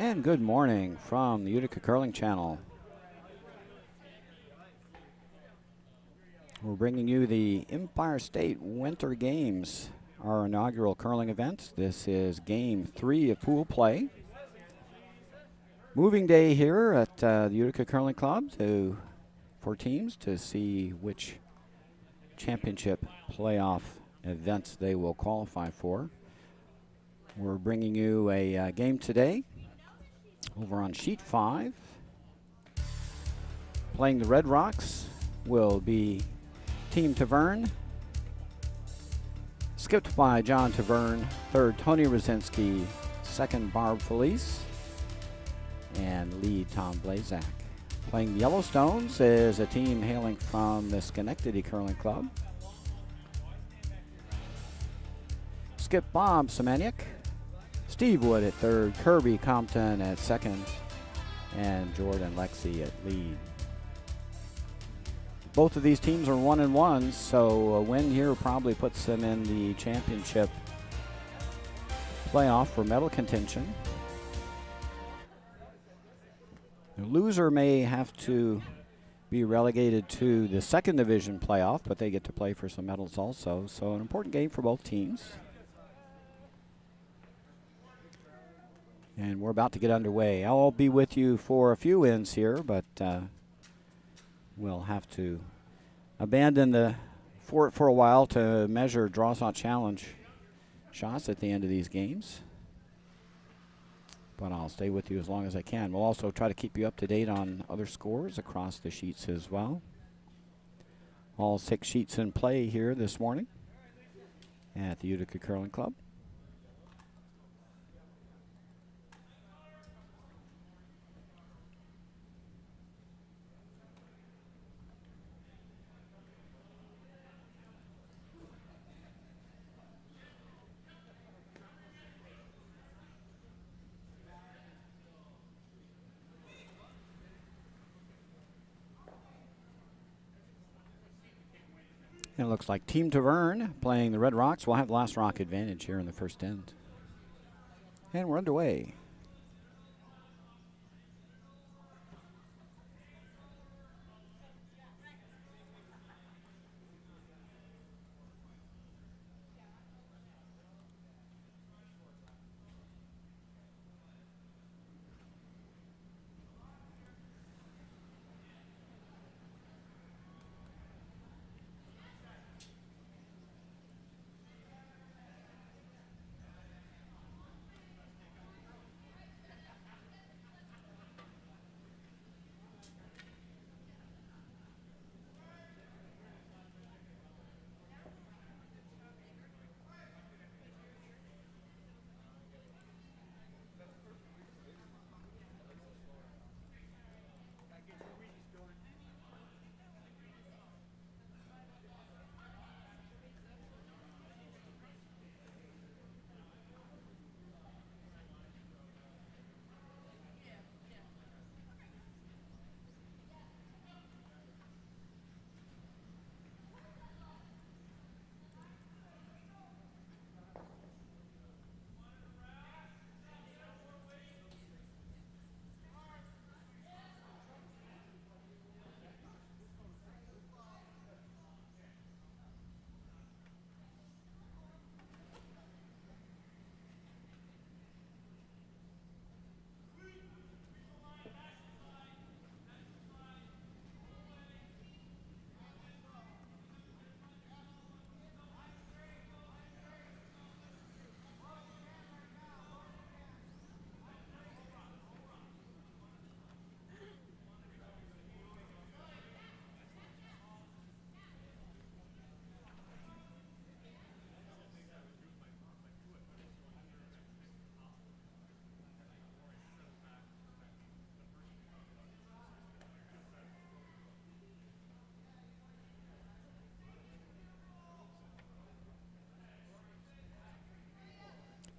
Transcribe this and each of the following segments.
And good morning from the Utica Curling Channel. We're bringing you the Empire State Winter Games, our inaugural curling event. This is Game 3 of pool play. Moving day here at the Utica Curling Club for teams to see which championship playoff events they will qualify for. We're bringing you a game today over on sheet 5. Playing the Red Rocks will be Team Taverne, skipped by John Taverne, third Tony Rosinski, second Barb Felice, and lead Tom Blazak. Playing the Yellowstones is a team hailing from the Schenectady Curling Club. Skip Bob Semeniuk, Steve Wood at third, Kirby Compton at second, and Jordan Lexi at lead. Both of these teams are 1-1, so a win here probably puts them in the championship playoff for medal contention. The loser may have to be relegated to the second division playoff, but they get to play for some medals also. So an important game for both teams. And we're about to get underway. I'll be with you for a few ends here, but we'll have to abandon the fort for a while to measure draw-shot challenge shots at the end of these games. But I'll stay with you as long as I can. We'll also try to keep you up to date on other scores across the sheets as well. All 6 sheets in play here this morning at the Utica Curling Club. And it looks like Team Taverne playing the Red Rocks will have the last rock advantage here in the first end. And we're underway.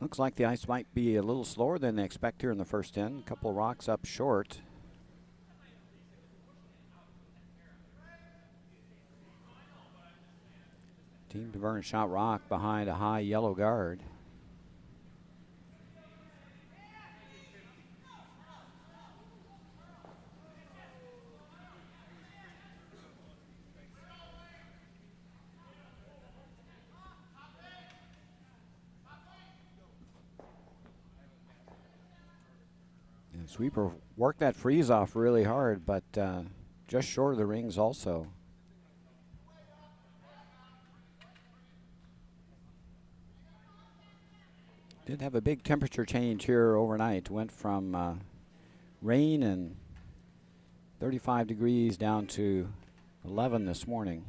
Looks like the ice might be a little slower than they expect here in the first end. A couple rocks up short. Team Taverne shot rock behind a high yellow guard. Sweeper worked that freeze off really hard, but just short of the rings also. Did have a big temperature change here overnight. Went from rain and 35 degrees down to 11 this morning.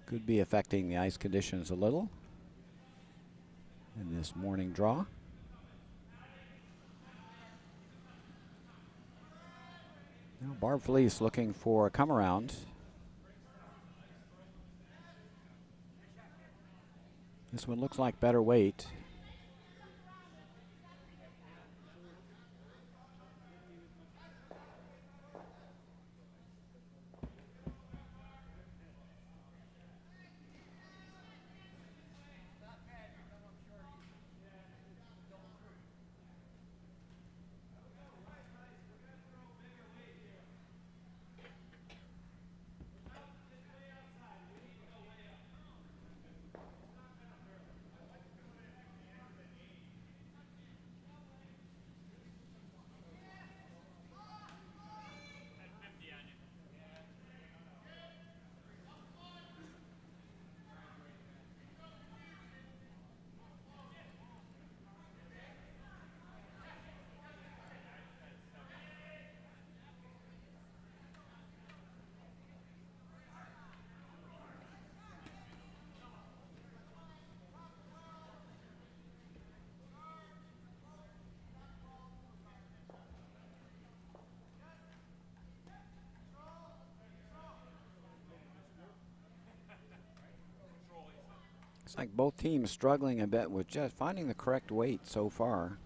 Could be affecting the ice conditions a little in this morning draw. Now Barb Felice looking for a come around. This one looks like better weight. It's like both teams struggling a bit with just finding the correct weight so far.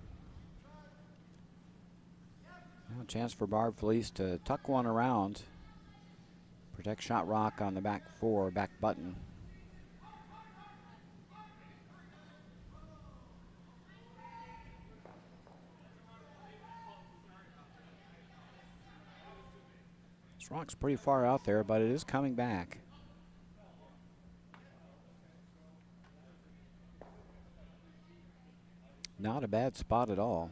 Now a chance for Barb Felice to tuck one around. Protect Shot Rock on the back four, back button. This rock's pretty far out there, but it is coming back. Not a bad spot at all.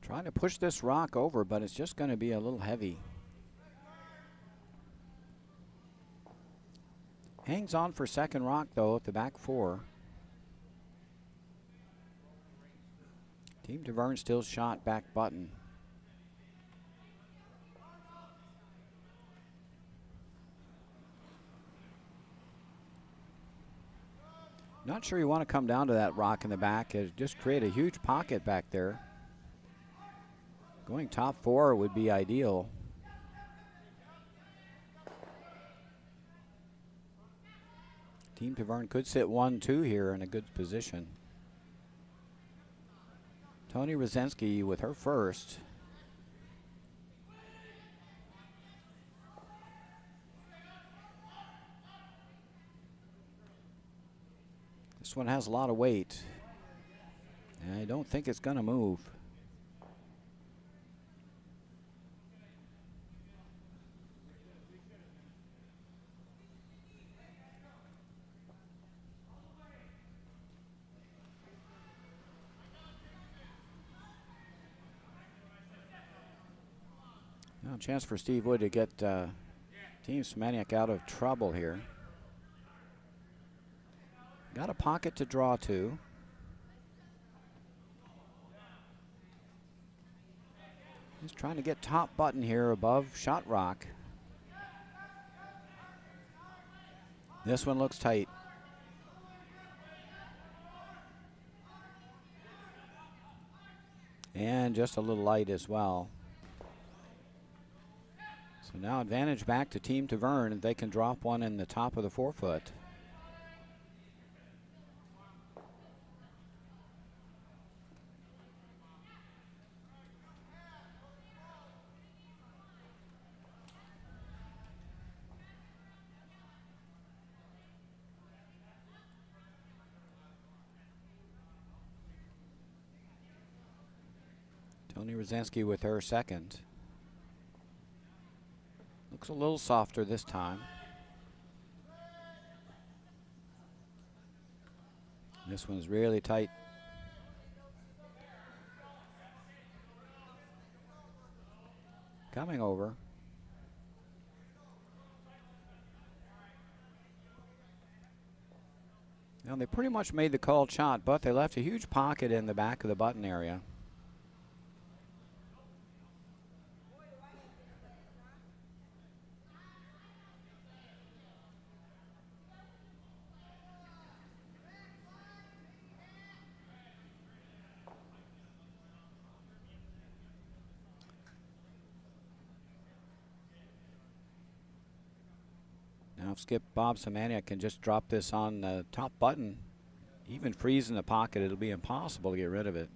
Trying to push this rock over, but it's just going to be a little heavy. Hangs on for second rock, though, at the back four. Team DeVerne still shot back button. Not sure you want to come down to that rock in the back. It just create a huge pocket back there. Going top four would be ideal. Team DeVerne could sit 1-2 here in a good position. Tony Rosensky with her first. This one has a lot of weight. And I don't think it's going to move. Now a chance for Steve Wood to get Team Semantic out of trouble here. Got a pocket to draw to. He's trying to get top button here above Shot Rock. This one looks tight. And just a little light as well. So So now advantage back to Team Tavern, and they can drop one in the top of the 4-foot. Tony Rosansky with her second. Looks a little softer this time. This one's really tight. Coming over. Now they pretty much made the called shot, but they left a huge pocket in the back of the button area. Now if Skip Bob Semaniuk can just drop this on the top button, even freeze in the pocket, it'll be impossible to get rid of it.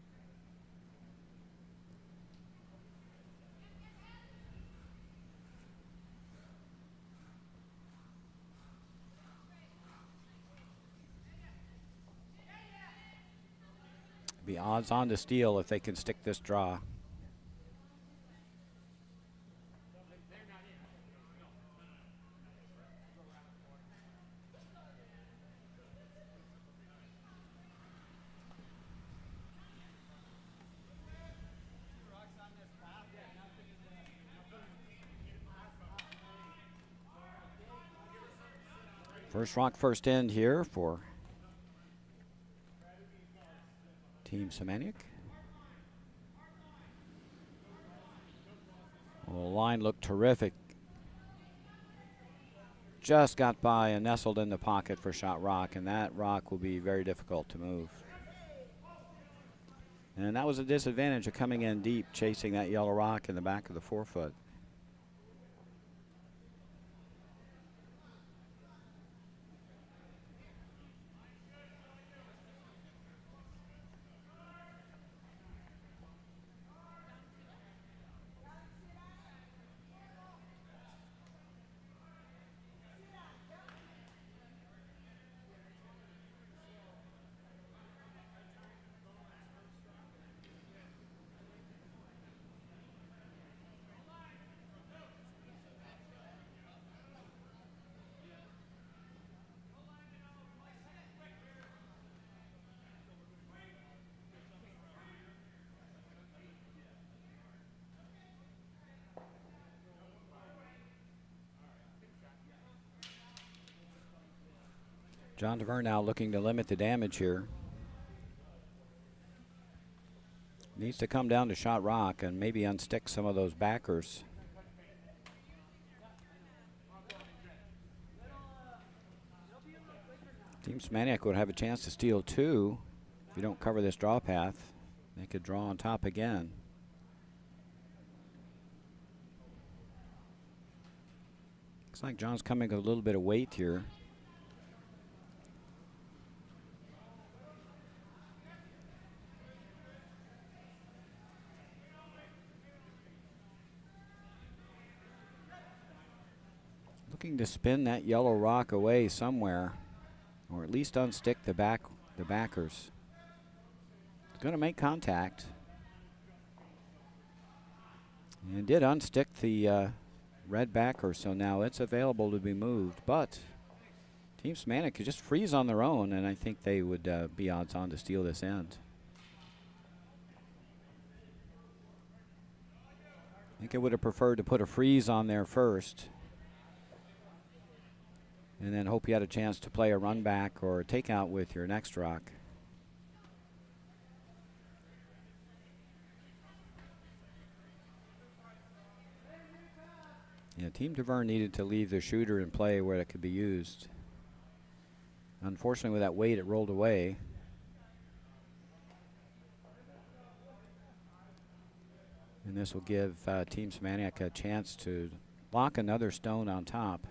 Be odds on to steal if they can stick this draw. First rock, first end here for Team Semaniuk. Well, the line looked terrific. Just got by and nestled in the pocket for shot rock, and that rock will be very difficult to move. And that was a disadvantage of coming in deep, chasing that yellow rock in the back of the 4-foot. John Tavern now looking to limit the damage here. Needs to come down to shot rock and maybe unstick some of those backers. Team Semaniuk would have a chance to steal two if you don't cover this draw path. They could draw on top again. Looks like John's coming with a little bit of weight here. Looking to spin that yellow rock away somewhere, or at least unstick the backers. It's going to make contact. And did unstick the red backer, so now it's available to be moved. But Team Semaniuk could just freeze on their own, and I think they would be odds on to steal this end. I think I would have preferred to put a freeze on there first, and then hope you had a chance to play a run back or a takeout with your next rock. Yeah, Team Tavern needed to leave the shooter in play where it could be used. Unfortunately, with that weight, it rolled away. And this will give Team Semaniuk a chance to block another stone on top.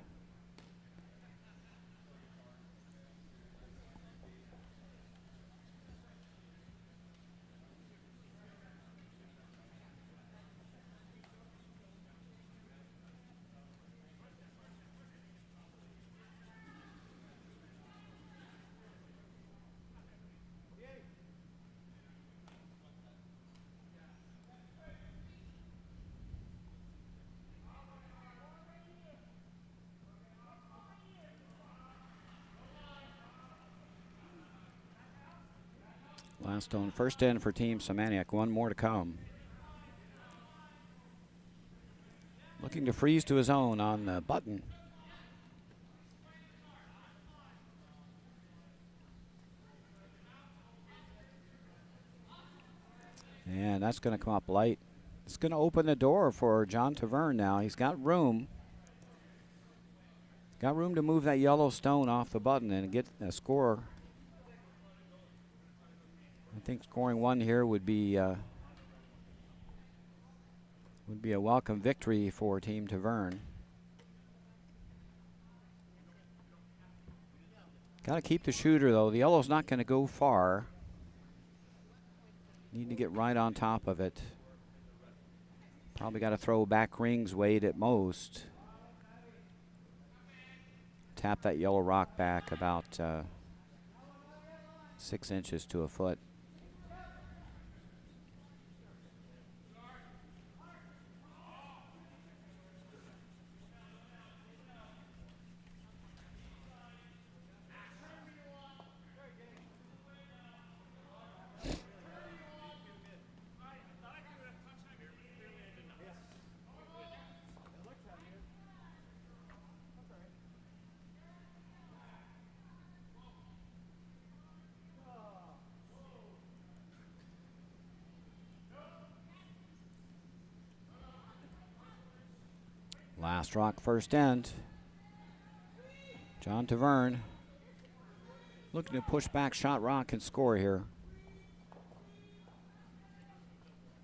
Last stone first in for Team Semantic. One more to come. Looking to freeze to his own on the button. And that's going to come up light. It's going to open the door for John Taverne now. He's got room. Got room to move that yellow stone off the button and get a score. I think scoring one here would be a welcome victory for Team Taverne. Got to keep the shooter though. The yellow's not going to go far. Need to get right on top of it. Probably got to throw back rings weight at most. Tap that yellow rock back about 6 inches to a foot. Last rock first end. John Taverne looking to push back shot rock and score here.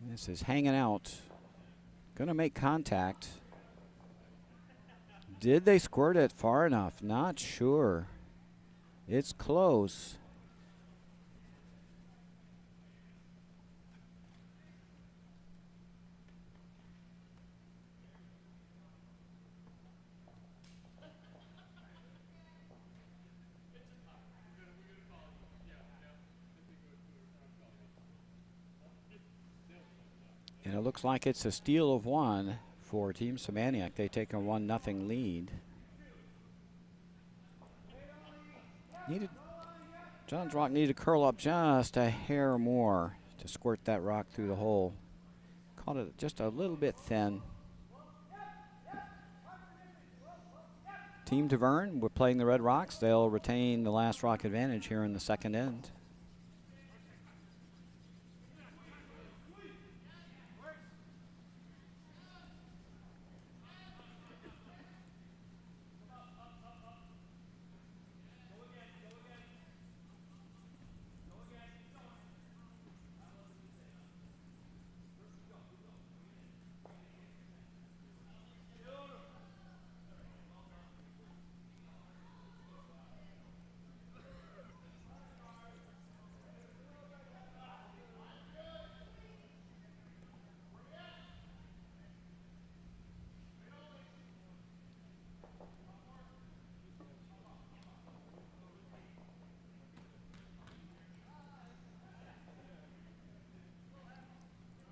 This is hanging out. Gonna make contact. Did they squirt it far enough? Not sure. It's close. And it looks like it's a steal of one for Team Semantic. They take a 1-0 lead. John's rock needed to curl up just a hair more to squirt that rock through the hole. Caught it just a little bit thin. Team Taverne, we're playing the Red Rocks. They'll retain the last rock advantage here in the second end.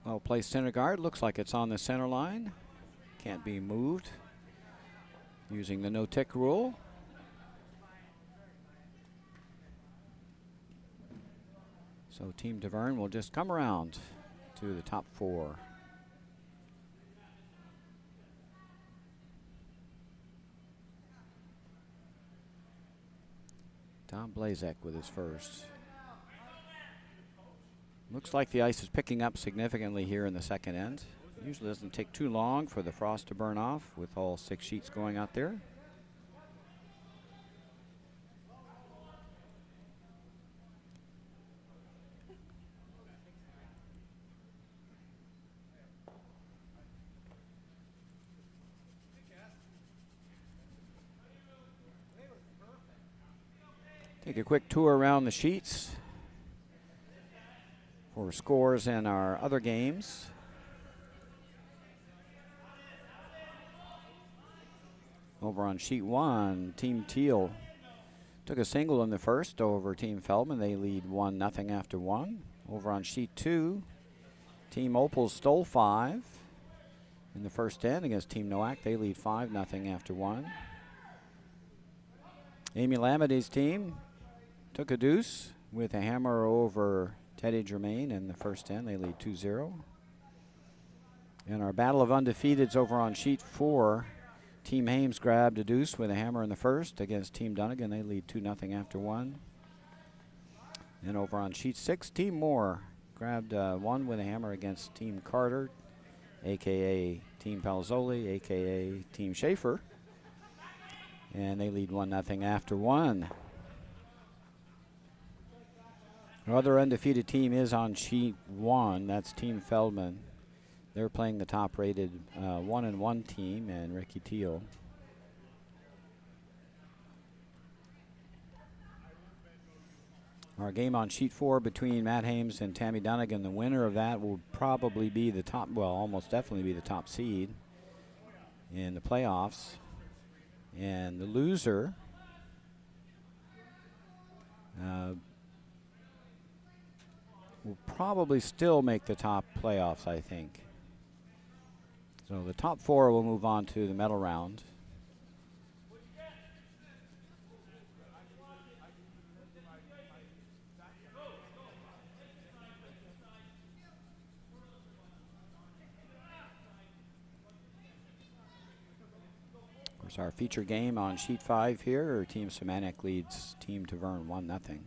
Well, play center guard. Looks like it's on the center line. Can't be moved using the no-tick rule. So Team Taverne will just come around to the top four. Tom Blazek with his first. Looks like the ice is picking up significantly here in the second end. Usually doesn't take too long for the frost to burn off with all 6 sheets going out there. Take a quick tour around the sheets for scores in our other games. Over on sheet 1, Team Teal took a single in the first over Team Feldman. They lead 1-0 after 1. Over on sheet 2, Team Opal stole 5 in the first end against Team Nowak. They lead 5-0 after 1. Amy Lamidy's team took a deuce with a hammer over Teddy Germain in the first end. They lead 2-0. And our battle of undefeateds over on sheet 4, Team Hames grabbed a deuce with a hammer in the first against Team Dunnigan. They lead 2-0 after 1. And over on sheet 6, Team Moore grabbed one with a hammer against Team Carter, a.k.a. Team Palazzoli, a.k.a. Team Schaefer. And they lead 1-0 after 1. Our other undefeated team is on sheet 1. That's Team Feldman. They're playing the top-rated 1-1 team and Ricky Teal. Our game on sheet 4 between Matt Hames and Tammy Dunnigan. The winner of that will probably be the top, well, almost definitely be the top seed in the playoffs. And the loser will probably still make the top playoffs, I think. So the top 4 will move on to the medal round. Of course, our feature game on sheet 5 here, Team Semantic leads Team Tavern 1-0.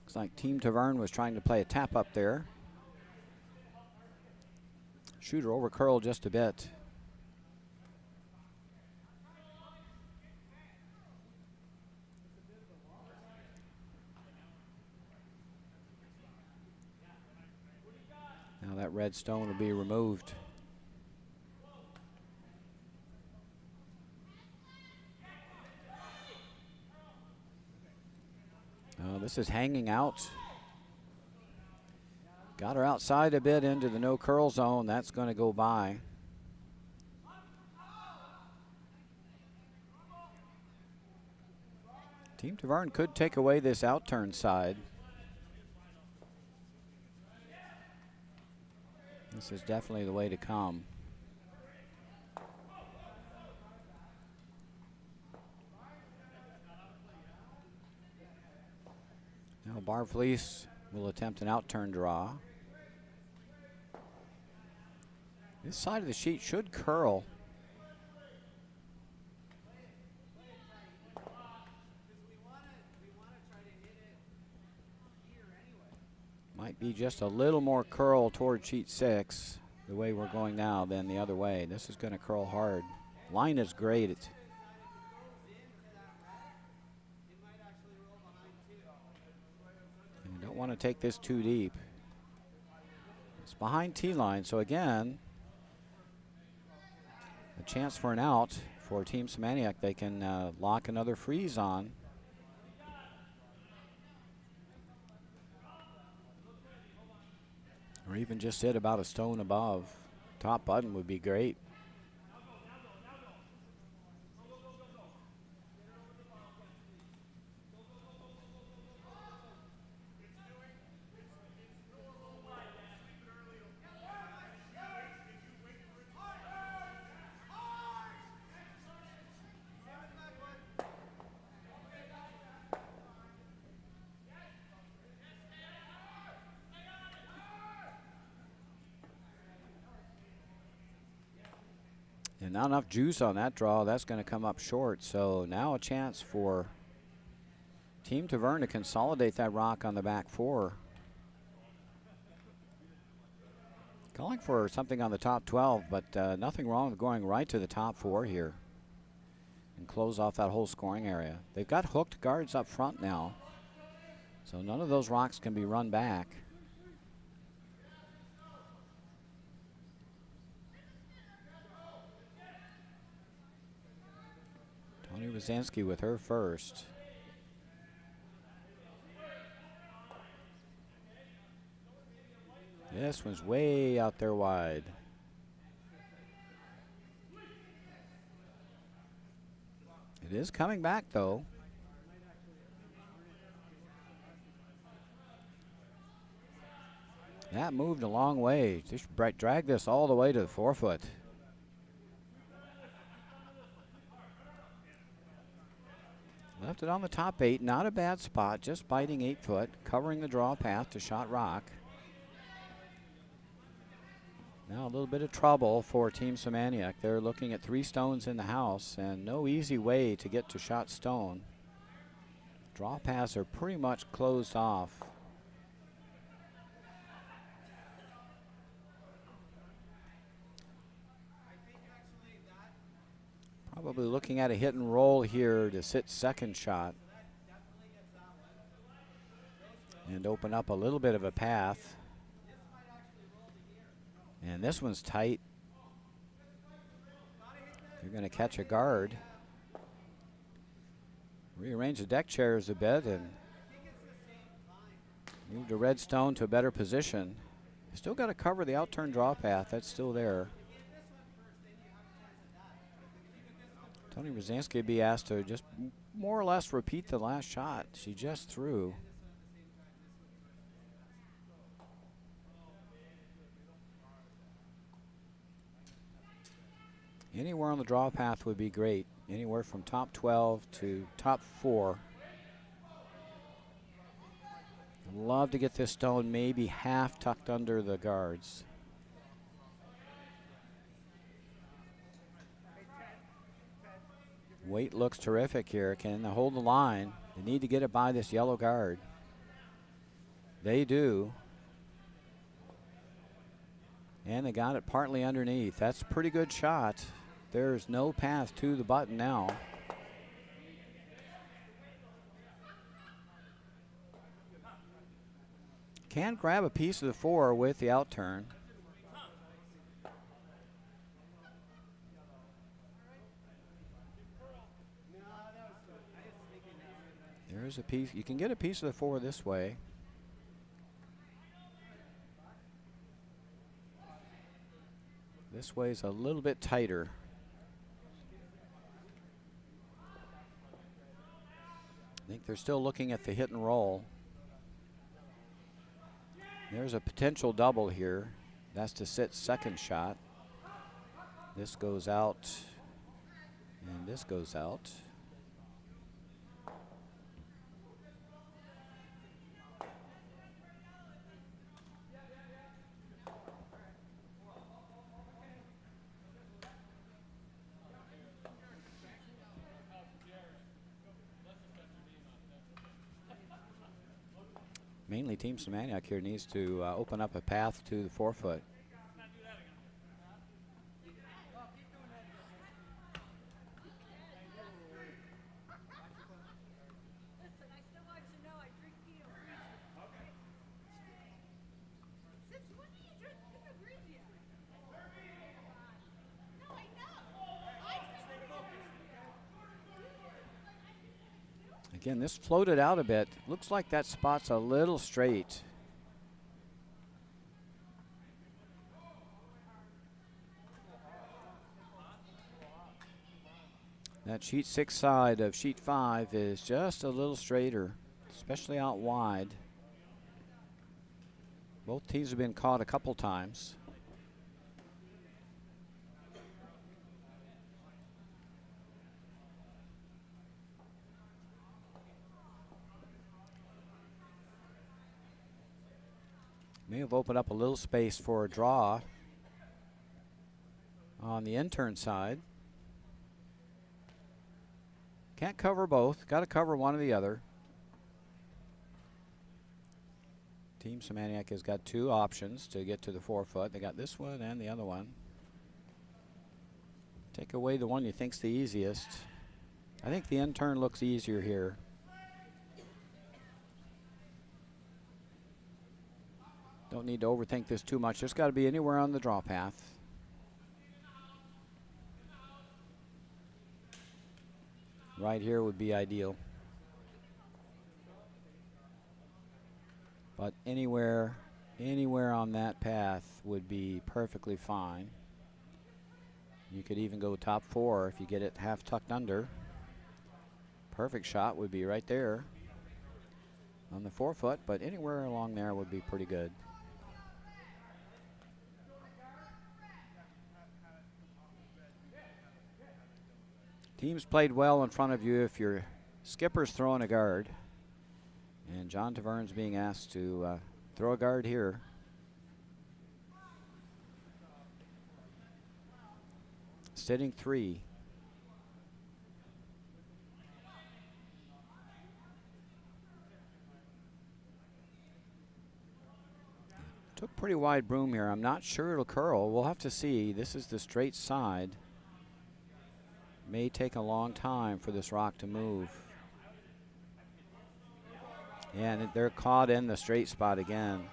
Looks like Team Tavern was trying to play a tap up there. Shooter over curl just a bit. Now that red stone will be removed. This is hanging out. Got her outside a bit into the no curl zone. That's going to go by. Team Tavern could take away this outturn side. This is definitely the way to come. Now Barb Fleece will attempt an outturn draw. This side of the sheet should curl. Might be just a little more curl toward sheet 6, the way we're going now, than the other way. This is going to curl hard. Line is great. You don't want to take this too deep. It's behind T-line, so again, a chance for an out for Team Semantic. They can lock another freeze on. Or even just sit about a stone above. Top button would be great. And not enough juice on that draw. That's going to come up short. So now a chance for Team Taverne to consolidate that rock on the back four. Calling for something on the top 12, but nothing wrong with going right to the top four here and close off that whole scoring area. They've got hooked guards up front now, so none of those rocks can be run back. Tony Wazansky with her first. This one's way out there wide. It is coming back, though. That moved a long way. Just drag this all the way to the 4-foot. Left it on the top 8. Not a bad spot. Just biting 8-foot, covering the draw path to shot rock. Now a little bit of trouble for Team Semantic. They're looking at 3 stones in the house and no easy way to get to shot stone. Draw paths are pretty much closed off. Probably looking at a hit and roll here to sit second shot and open up a little bit of a path. And this one's tight. You're going to catch a guard. Rearrange the deck chairs a bit and move the red stone to a better position. Still got to cover the outturned draw path. That's still there. Tony Rosansky would be asked to just more or less repeat the last shot she just threw. Anywhere on the draw path would be great. Anywhere from top 12 to top 4. I'd love to get this stone maybe half tucked under the guards. Weight looks terrific here. Can they hold the line? They need to get it by this yellow guard. They do. And they got it partly underneath. That's a pretty good shot. There's no path to the button now. Can grab a piece of the 4 with the outturn. There's a piece. You can get a piece of the 4 this way. This way's a little bit tighter. I think they're still looking at the hit and roll. There's a potential double here. That's to sit second shot. This goes out, and this goes out. Mainly Team Semantic here needs to open up a path to the 4-foot. Again, this floated out a bit. Looks like that spot's a little straight. That sheet 6 side of sheet 5 is just a little straighter, especially out wide. Both teams have been caught a couple times. May have opened up a little space for a draw. on the intern side. Can't cover both. Got to cover one or the other. Team Semantic has got two options to get to the 4-foot. They got this one and the other one. Take away the one you think's the easiest. I think the intern looks easier here. Don't need to overthink this too much. Just got to be anywhere on the draw path. Right here would be ideal. But anywhere on that path would be perfectly fine. You could even go top 4 if you get it half tucked under. Perfect shot would be right there on the 4-foot, but anywhere along there would be pretty good. Teams played well in front of you if your skipper's throwing a guard. And John Taverne's being asked to throw a guard here. Sitting 3. Took pretty wide broom here. I'm not sure it'll curl. We'll have to see. This is the straight side. May take a long time for this rock to move. And they're caught in the straight spot again.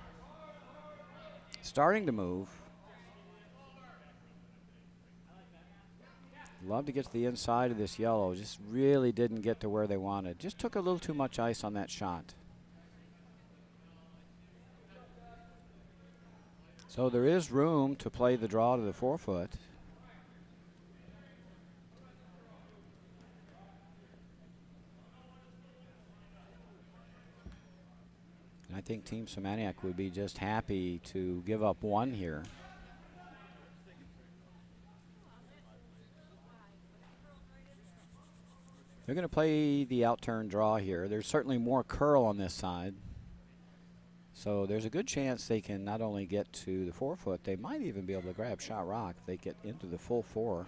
Starting to move. Love to get to the inside of this yellow. Just really didn't get to where they wanted. Just took a little too much ice on that shot. So there is room to play the draw to the 4-foot. I think Team Semantic would be just happy to give up one here. They're going to play the out-turn draw here. There's certainly more curl on this side. So there's a good chance they can not only get to the 4-foot, they might even be able to grab shot rock if they get into the full 4.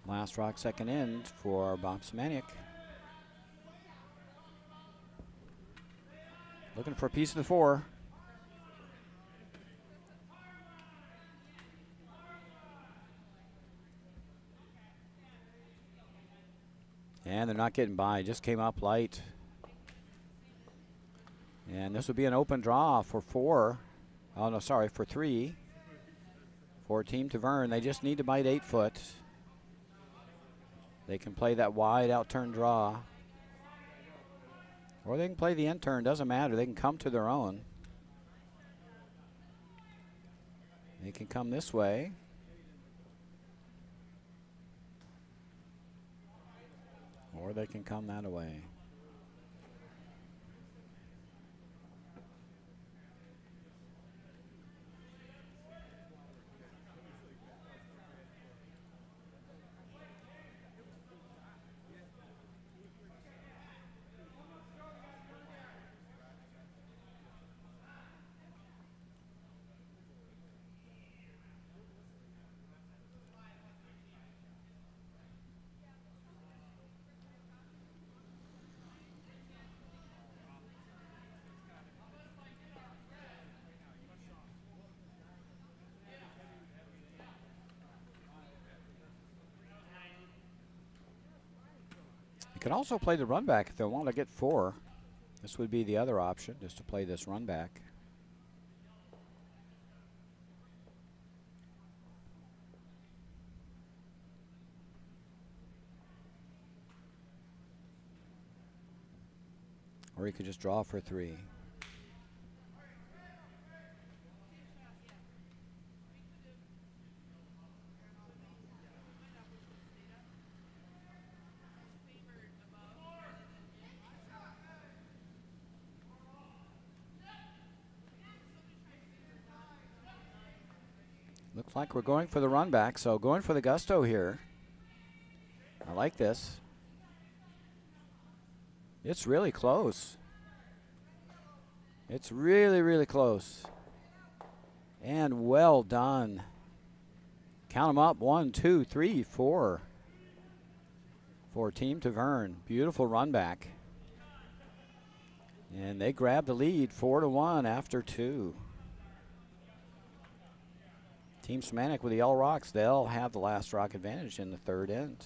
Last rock, second end for Bob Semantic. Looking for a piece of the 4. And they're not getting by. Just came up light. And this would be an open draw for 4. Oh, no, sorry, for 3. For Team Taverne. They just need to bite 8-foot. They can play that wide out-turn draw. Or they can play the in-turn. Doesn't matter. They can come to their own. They can come this way. Or they can come that way. Can also play the run back if they want to get 4. This would be the other option, just to play this run back. Or he could just draw for 3. Looks like we're going for the run back, so going for the gusto here. I like this. It's really close. It's really, really close. And well done. Count them up, 1, 2, 3, 4. For Team Tavern. Beautiful run back. And they grab the lead 4-1 after 2. Team Semantic with the Yellow Rocks, they'll have the last rock advantage in the third end.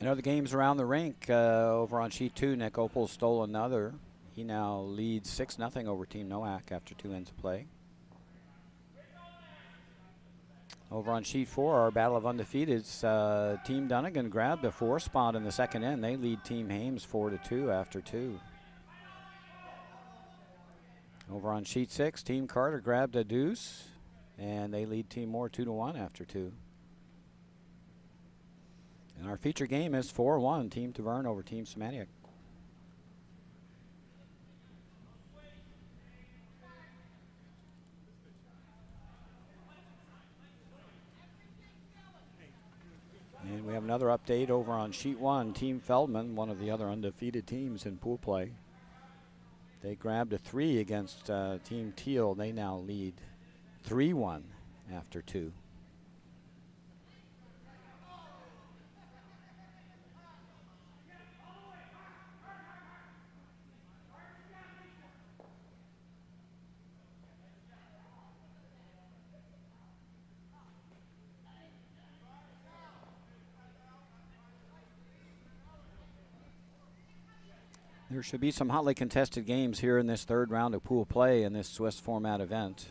In other games around the rink, over on sheet 2, Nick Opal stole another. He now leads 6-0 over Team Nowak after 2 ends of play. Over on sheet 4, our battle of undefeateds, Team Dunnigan grabbed a 4 spot in the second end. They lead Team Hames 4-2 after 2. Over on sheet 6, Team Carter grabbed a deuce, and they lead Team Moore 2-1 after 2. And our feature game is 4-1, Team Tavern over Team Semantic. And we have another update over on sheet 1. Team Feldman, one of the other undefeated teams in pool play. They grabbed a 3 against Team Teal. They now lead 3-1 after 2. There should be some hotly contested games here in this third round of pool play in this Swiss format event.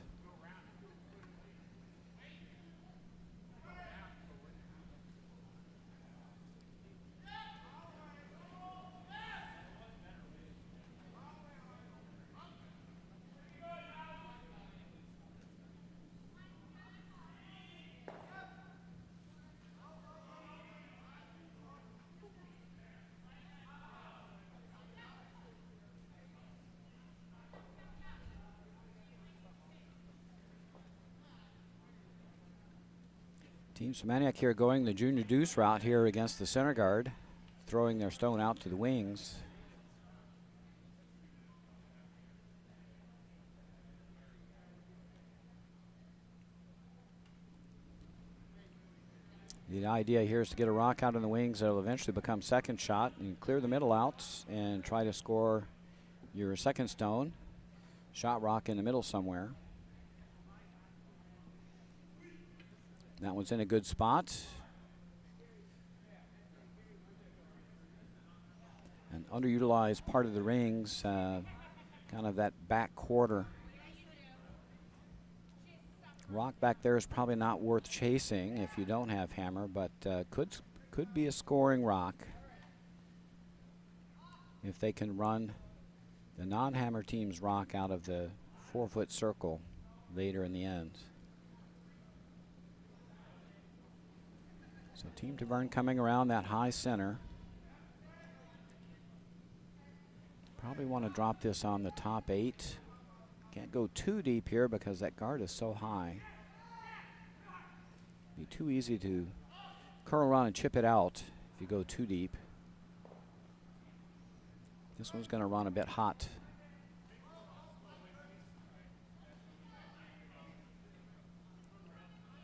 Team Semantic here going the junior deuce route here against the center guard, throwing their stone out to the wings. The idea here is to get a rock out in the wings that will eventually become second shot and clear the middle outs and try to score your second stone. Shot rock in the middle somewhere. That one's in a good spot. An underutilized part of the rings, kind of that back quarter. Rock back there is probably not worth chasing if you don't have hammer, but could be a scoring rock if they can run the non-hammer teams rock out of the 4-foot circle later in the end. So Team Taverne coming around that high center. Probably want to drop this on the top 8. Can't go too deep here because that guard is so high. Be too easy to curl around and chip it out if you go too deep. This one's going to run a bit hot.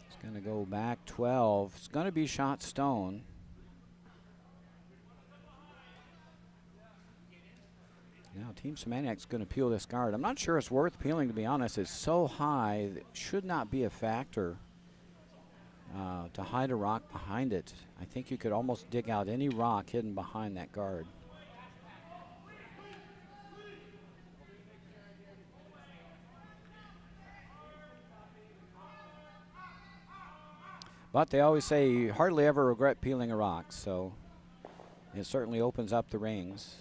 It's going to go back 12. It's going to be shot stone. Now Team Semantic's going to peel this guard. I'm not sure it's worth peeling, to be honest. It's so high, it should not be a factor to hide a rock behind it. I think you could almost dig out any rock hidden behind that guard. But they always say you hardly ever regret peeling a rock, so it certainly opens up the rings.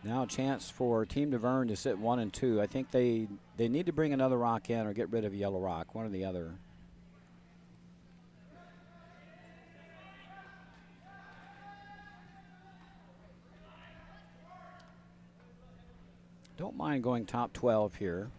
Now a chance for Team Taverne to sit 1 and 2. I think they need to bring another rock in or get rid of a yellow rock, one or the other. Don't mind going top 12 here.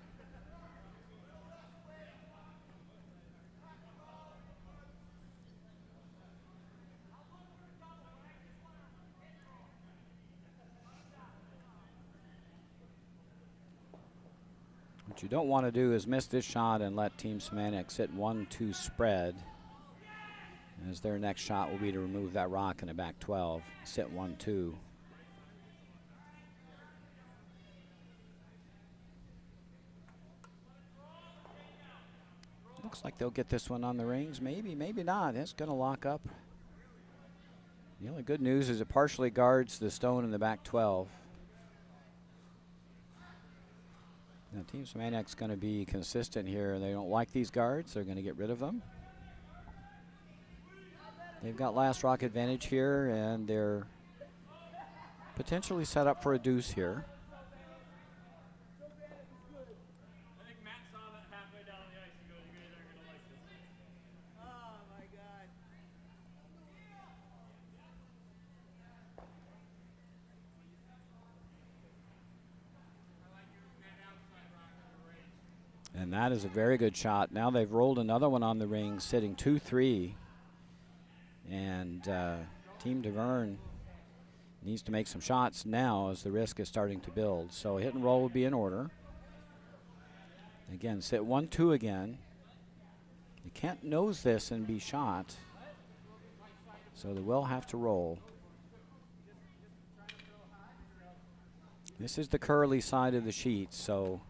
What you don't want to do is miss this shot and let Team Semantic sit 1-2 spread, as their next shot will be to remove that rock in the back 12, sit 1-2. Looks like they'll get this one on the rings. Maybe, maybe not. It's going to lock up. The only good news is it partially guards the stone in the back 12. Now Team Semantic's going to be consistent here. They don't like these guards. They're going to get rid of them. They've got last rock advantage here, and they're potentially set up for a deuce here. And that is a very good shot. Now they've rolled another one on the ring, sitting 2-3. And Team Taverne needs to make some shots now as the risk is starting to build. So hit and roll would be in order. Again, sit 1-2 again. You can't nose this and be shot, so they will have to roll. This is the curly side of the sheet, so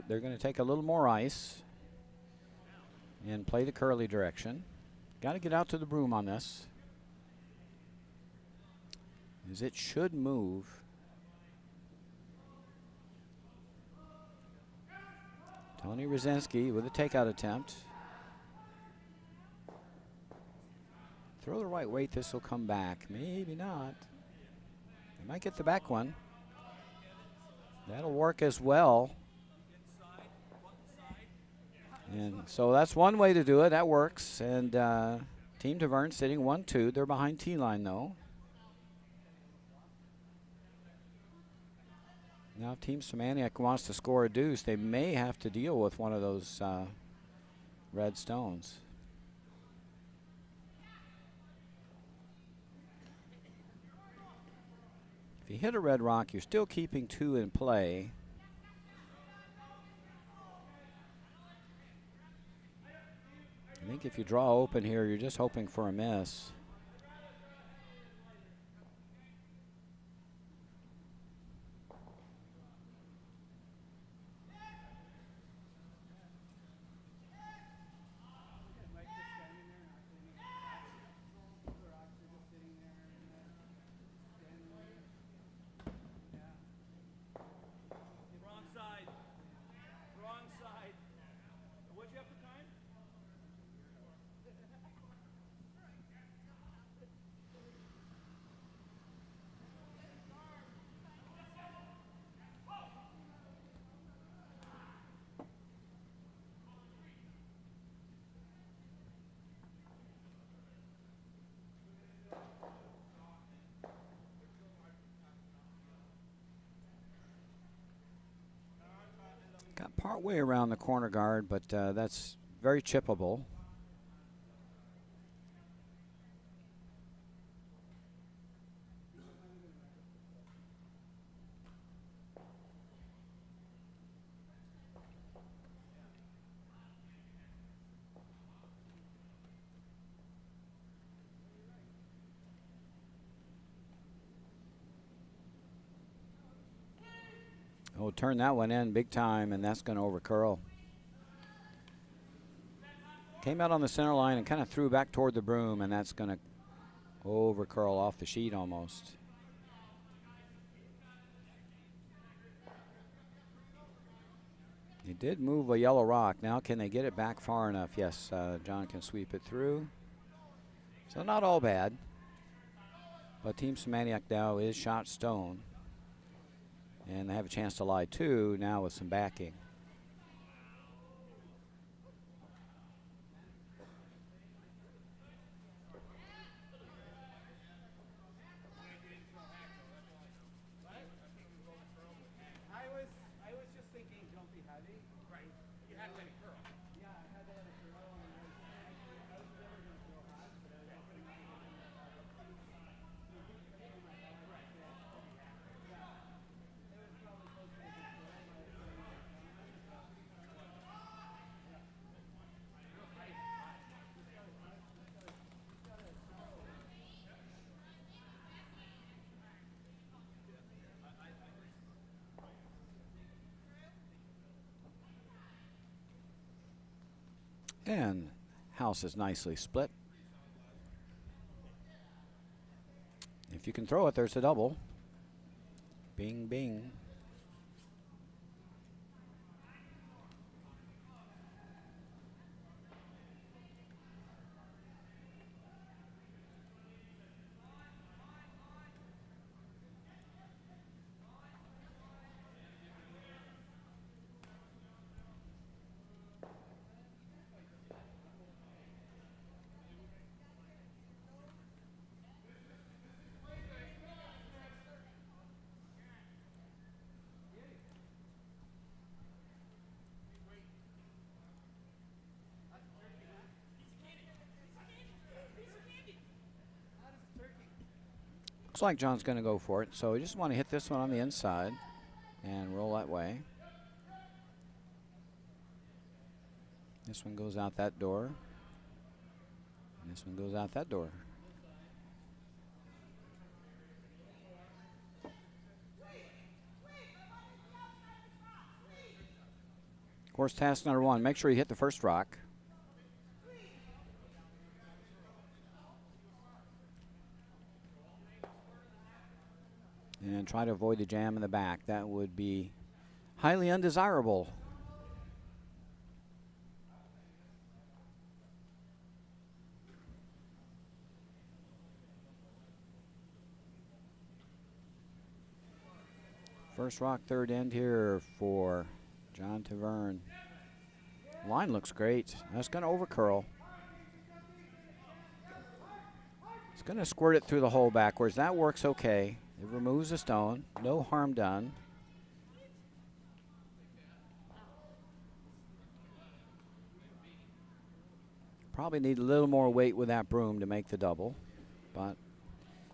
they're going to take a little more ice and play the curly direction. Got to get out to the broom on this, as it should move. Tony Rosinski with a takeout attempt. Throw the right weight, this will come back. Maybe not. They might get the back one. That'll work as well. And so that's one way to do it. That works. And Team Taverne sitting 1-2. They're behind T-line, though. Now if Team Semantic wants to score a deuce, they may have to deal with one of those red stones. If you hit a red rock, you're still keeping 2 in play. I think if you draw open here, you're just hoping for a miss. Got part way around the corner guard, but that's very chippable. Oh, turn that one in big time, and that's going to over curl. Came out on the center line and kind of threw back toward the broom, and that's going to over curl off the sheet almost. He did move a yellow rock. Now can they get it back far enough? Yes, John can sweep it through. So not all bad. But Team Semantic now is shot stone. And they have a chance to lie two now with some backing. And house is nicely split. If you can throw it, there's a double. Bing, bing. Looks like John's going to go for it. So we just want to hit this one on the inside and roll that way. This one goes out that door. And this one goes out that door. Course task number one, make sure you hit the first rock. And try to avoid the jam in the back. That would be highly undesirable. First rock, third end here for John Taverne. Line looks great. That's going to over curl. It's going to squirt it through the hole backwards. That works okay. It removes the stone. No harm done. Probably need a little more weight with that broom to make the double, but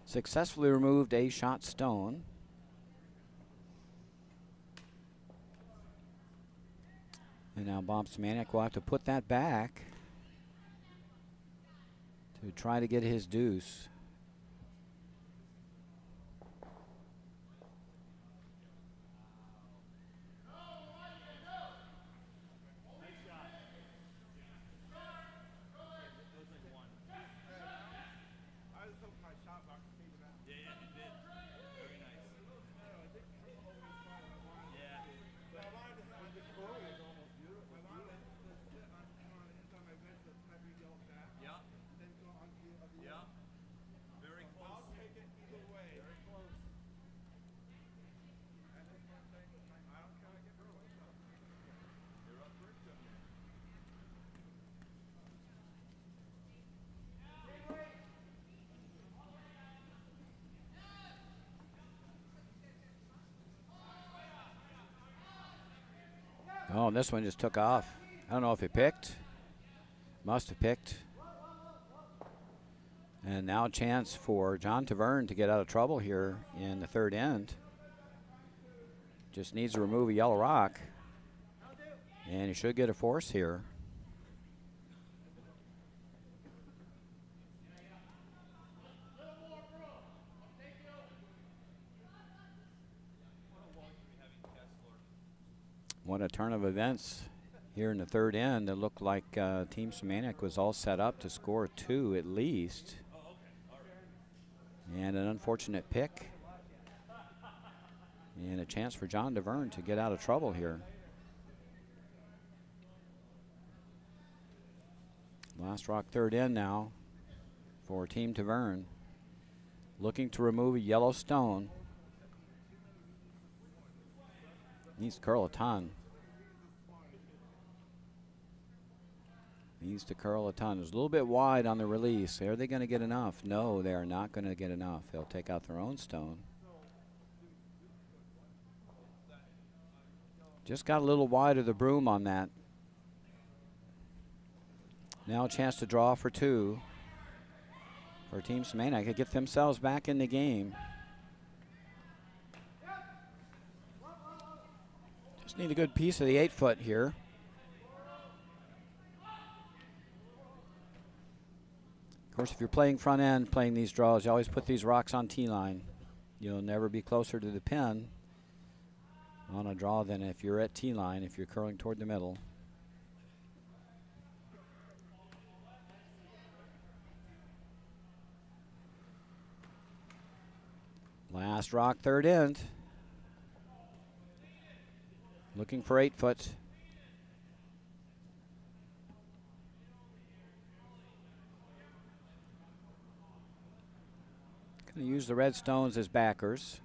successfully removed a shot stone. And now Bob Semantic will have to put that back to try to get his deuce. Oh, and this one just took off. I don't know if it picked. Must have picked. And now a chance for John Taverne to get out of trouble here in the third end. Just needs to remove a yellow rock. And he should get a force here. What a turn of events here in the third end. It looked like Team Shamanic was all set up to score 2 at least. And an unfortunate pick. And a chance for John Taverne to get out of trouble here. Last rock third end now for Team Taverne. Looking to remove a yellow stone. Needs to curl a ton. Needs to curl a ton. It's a little bit wide on the release. Are they going to get enough? No, they are not going to get enough. They'll take out their own stone. Just got a little wide of the broom on that. Now a chance to draw for 2 for Team Shamanic to get themselves back in the game. Just need a good piece of the 8-foot here. Of course, if you're playing front end, playing these draws, you always put these rocks on tee line. You'll never be closer to the pin on a draw than if you're at tee line, if you're curling toward the middle. Last rock third end. Looking for 8-foot. Going to use the red stones as backers.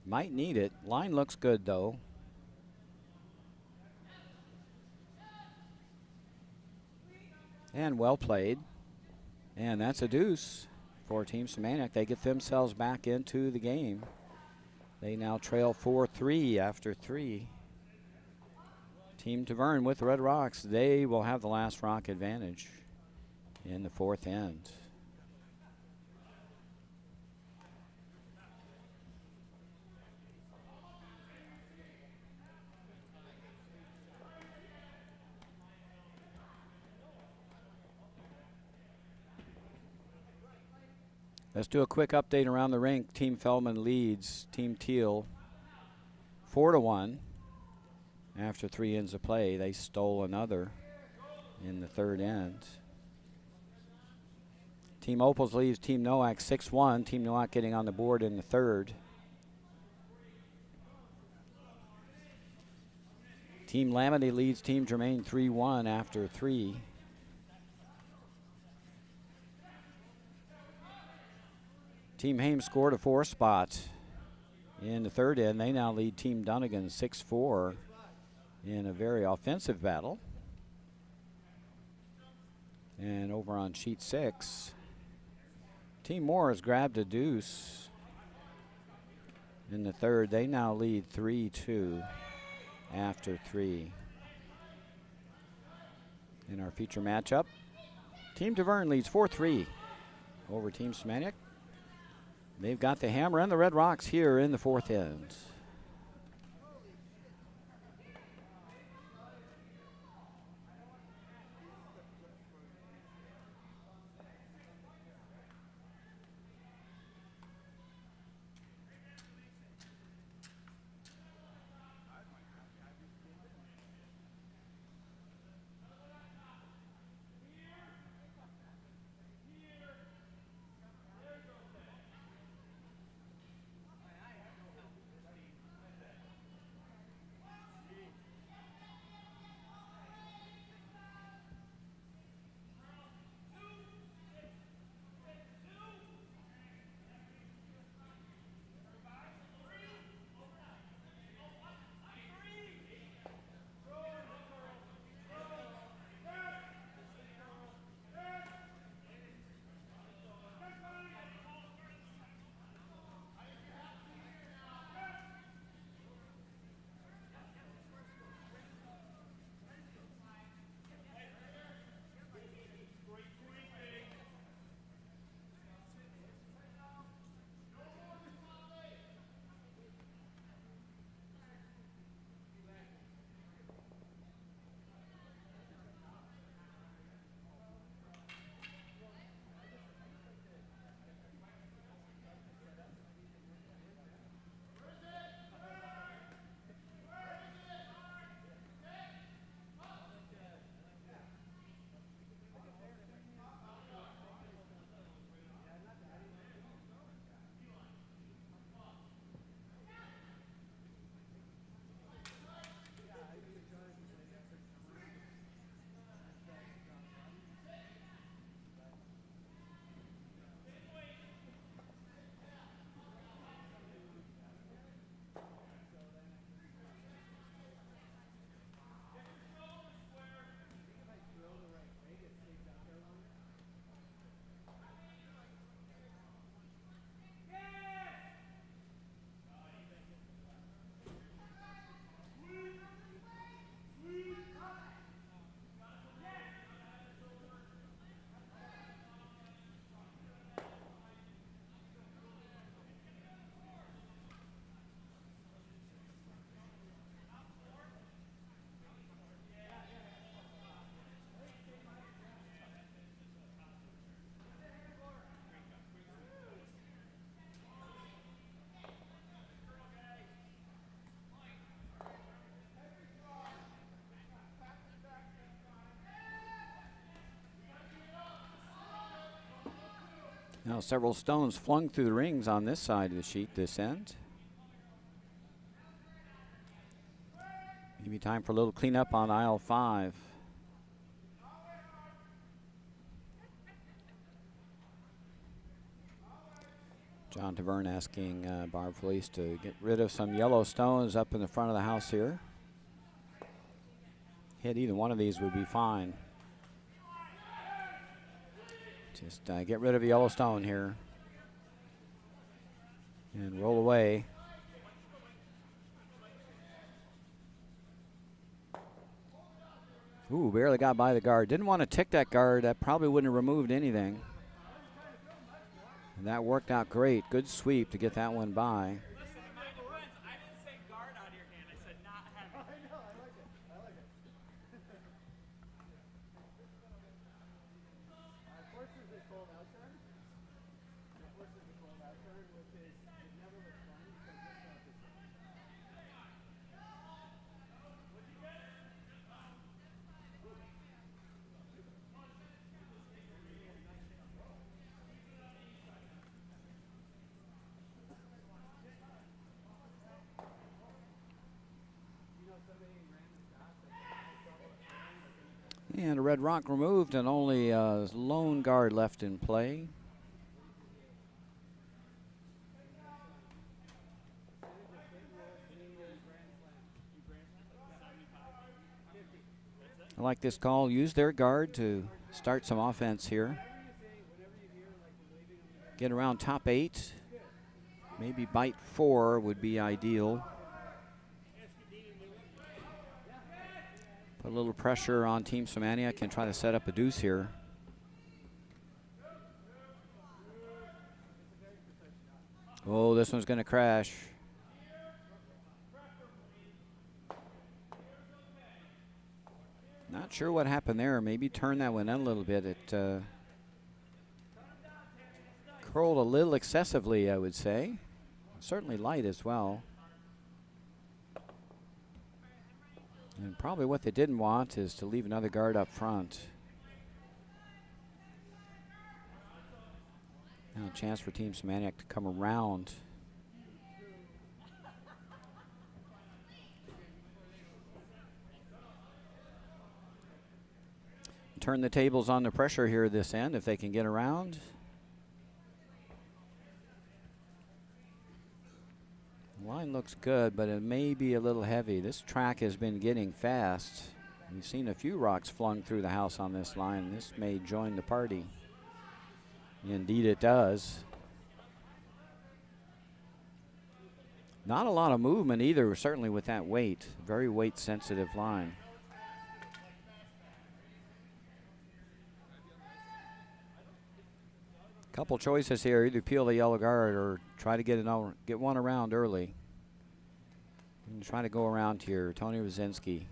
Might need it. Line looks good though. And well played. And that's a deuce for Team Shamanic. They get themselves back into the game. They now trail 4-3 after 3. Team Taverne with the red rocks. They will have the last rock advantage in the fourth end. Let's do a quick update around the rink. Team Feldman leads Team Teal 4-1 after 3 ends of play. They stole another in the third end. Team Opals leads Team Nowak 6-1. Team Nowak getting on the board in the third. Team Lamity leads Team Germain 3-1 after 3. Team Hames scored a 4 spot in the third end. They now lead Team Dunnigan 6-4 in a very offensive battle. And over on sheet 6, Team Moore has grabbed a deuce in the third. They now lead 3-2 after 3. In our feature matchup, Team Taverne leads 4-3 over Team Shamanic. They've got the hammer and the red rocks here in the fourth end. Now several stones flung through the rings on this side of the sheet, this end. Maybe time for a little cleanup on aisle 5. John Taverne asking Barb Felice to get rid of some yellow stones up in the front of the house here. Hit either one of these would be fine. Just get rid of the yellow stone here and roll away. Ooh, barely got by the guard. Didn't want to tick that guard. That probably wouldn't have removed anything. And that worked out great. Good sweep to get that one by. And a red rock removed and only a lone guard left in play. I like this call. Use their guard to start some offense here. Get around top 8. Maybe bite 4 would be ideal. Put a little pressure on Team Semantic and try to set up a deuce here. Oh, this one's going to crash. Not sure what happened there. Maybe turn that one in a little bit. It curled a little excessively, I would say. Certainly light as well. And probably what they didn't want is to leave another guard up front. Now a chance for Team Semantic to come around. Turn the tables on the pressure here this end if they can get around. Line looks good, but it may be a little heavy. This track has been getting fast. We've seen a few rocks flung through the house on this line. This may join the party. Indeed it does. Not a lot of movement either, certainly with that weight. Very weight sensitive line. Couple choices here, either peel the yellow guard or try to get one around early. And try to go around here, Tony Rosinski.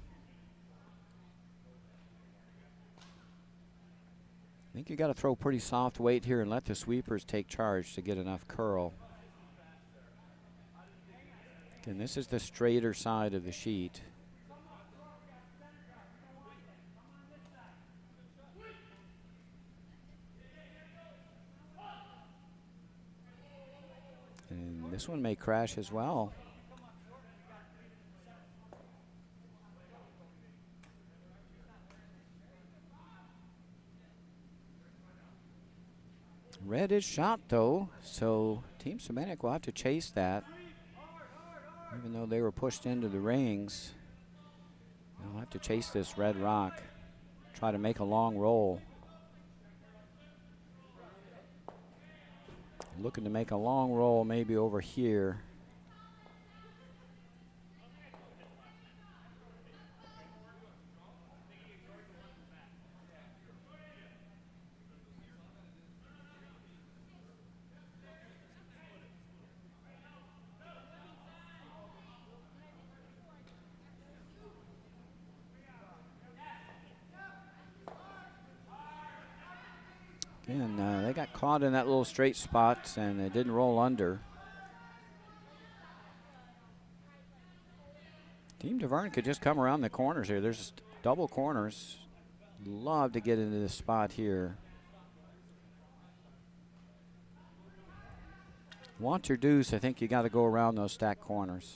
I think you got to throw pretty soft weight here and let the sweepers take charge to get enough curl. And this is the straighter side of the sheet. And this one may crash as well. Red is shot though, so Team Semantic will have to chase that. Even though they were pushed into the rings, they'll have to chase this red rock. Try to make a long roll. Looking to make a long roll maybe over here. And they got caught in that little straight spot and it didn't roll under. Team Taverne could just come around the corners here. There's double corners. Love to get into this spot here. Want your deuce, I think you got to go around those stacked corners.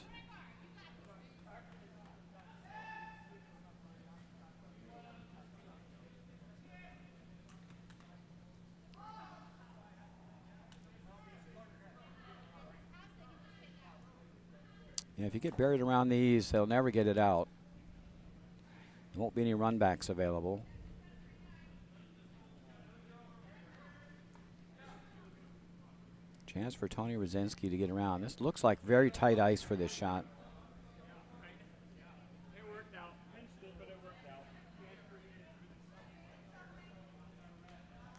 Yeah, if you get buried around these, they'll never get it out. There won't be any runbacks available. Chance for Tony Rosinski to get around. This looks like very tight ice for this shot.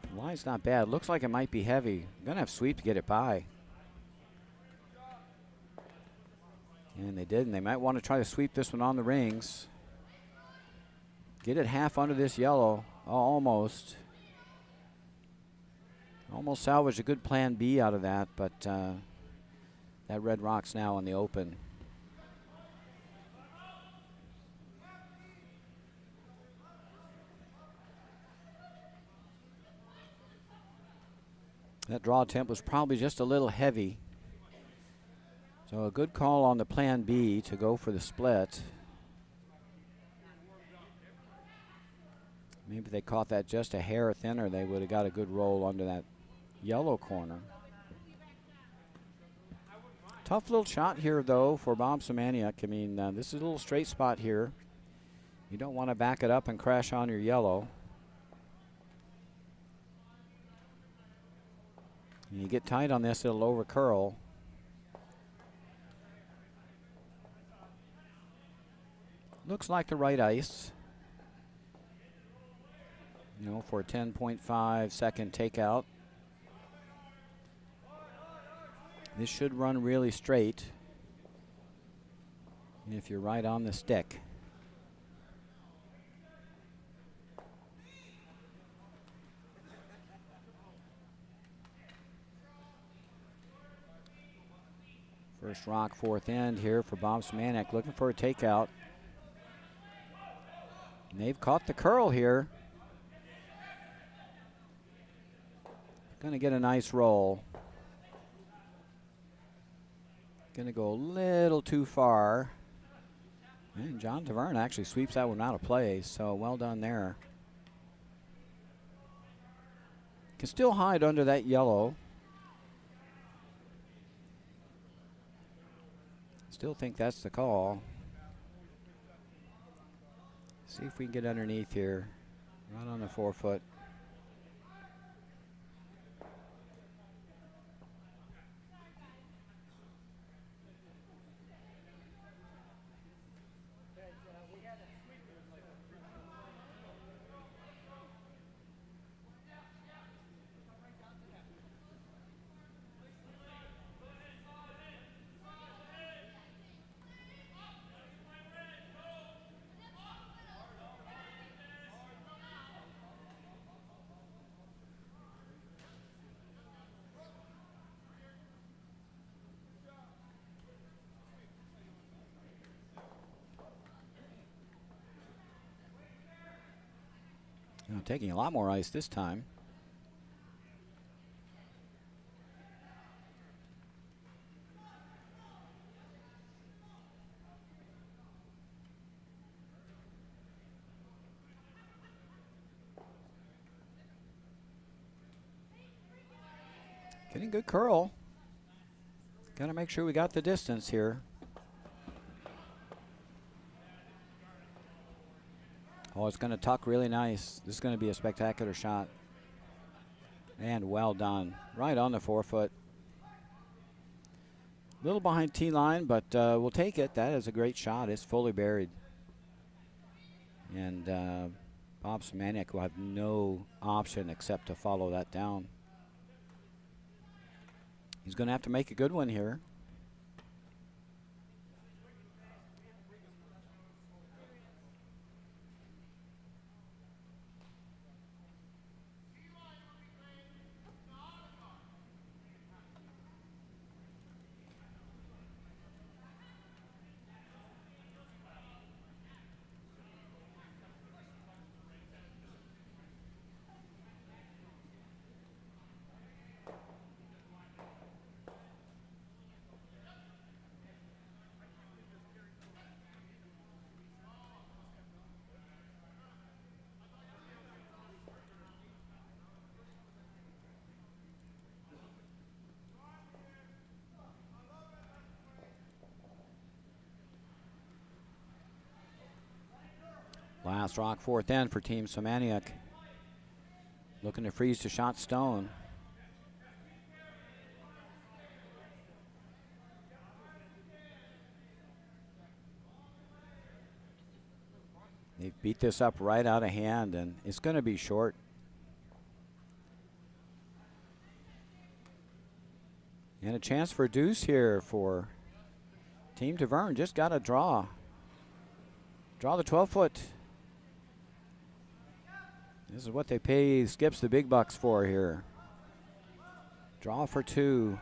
The line's not bad. Looks like it might be heavy. Gonna have sweep to get it by. And they didn't. They might want to try to sweep this one on the rings. Get it half under this yellow. Oh, almost. Almost salvaged a good plan B out of that, but that red rock's now in the open. That draw attempt was probably just a little heavy. So a good call on the plan B to go for the split. Maybe if they caught that just a hair thinner, they would have got a good roll under that yellow corner. Tough little shot here, though, for Bob Semaniuk. I mean, this is a little straight spot here. You don't want to back it up and crash on your yellow. And you get tight on this, it'll over curl. Looks like the right ice. You know, for a 10.5 second takeout. This should run really straight if you're right on the stick. First rock, fourth end here for Bob Semaniuk, looking for a takeout. And they've caught the curl here. Going to get a nice roll. Going to go a little too far. And John Taverne actually sweeps that one out of play, so well done there. Can still hide under that yellow. Still think that's the call. See if we can get underneath here. Right on the 4 foot. Taking a lot more ice this time. Getting good curl. Got to make sure we got the distance here. Oh, it's going to tuck really nice. This is going to be a spectacular shot. And well done. Right on the 4 foot. A little behind T line, but we'll take it. That is a great shot. It's fully buried. And Bob Semaniuk will have no option except to follow that down. He's going to have to make a good one here. Last rock, fourth end for Team Semantic. Looking to freeze to shot Stone. They beat this up right out of hand, and it's going to be short. And a chance for deuce here for Team Tavern. Just got to draw. Draw the 12-foot. This is what they pay Skips the big bucks for here. Draw for two.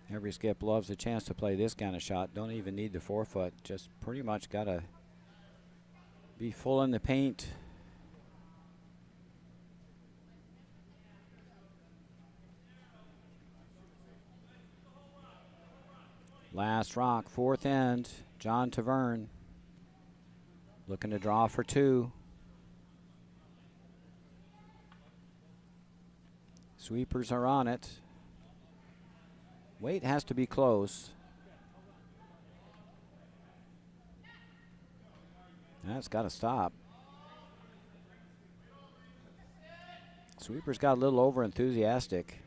Every skip loves a chance to play this kind of shot. Don't even need the 4-foot. Just pretty much got to be full in the paint. Last rock, fourth end. John Tavern looking to draw for two. Sweepers are on it. Weight has to be close. That's got to stop. Sweeper's got a little over enthusiastic.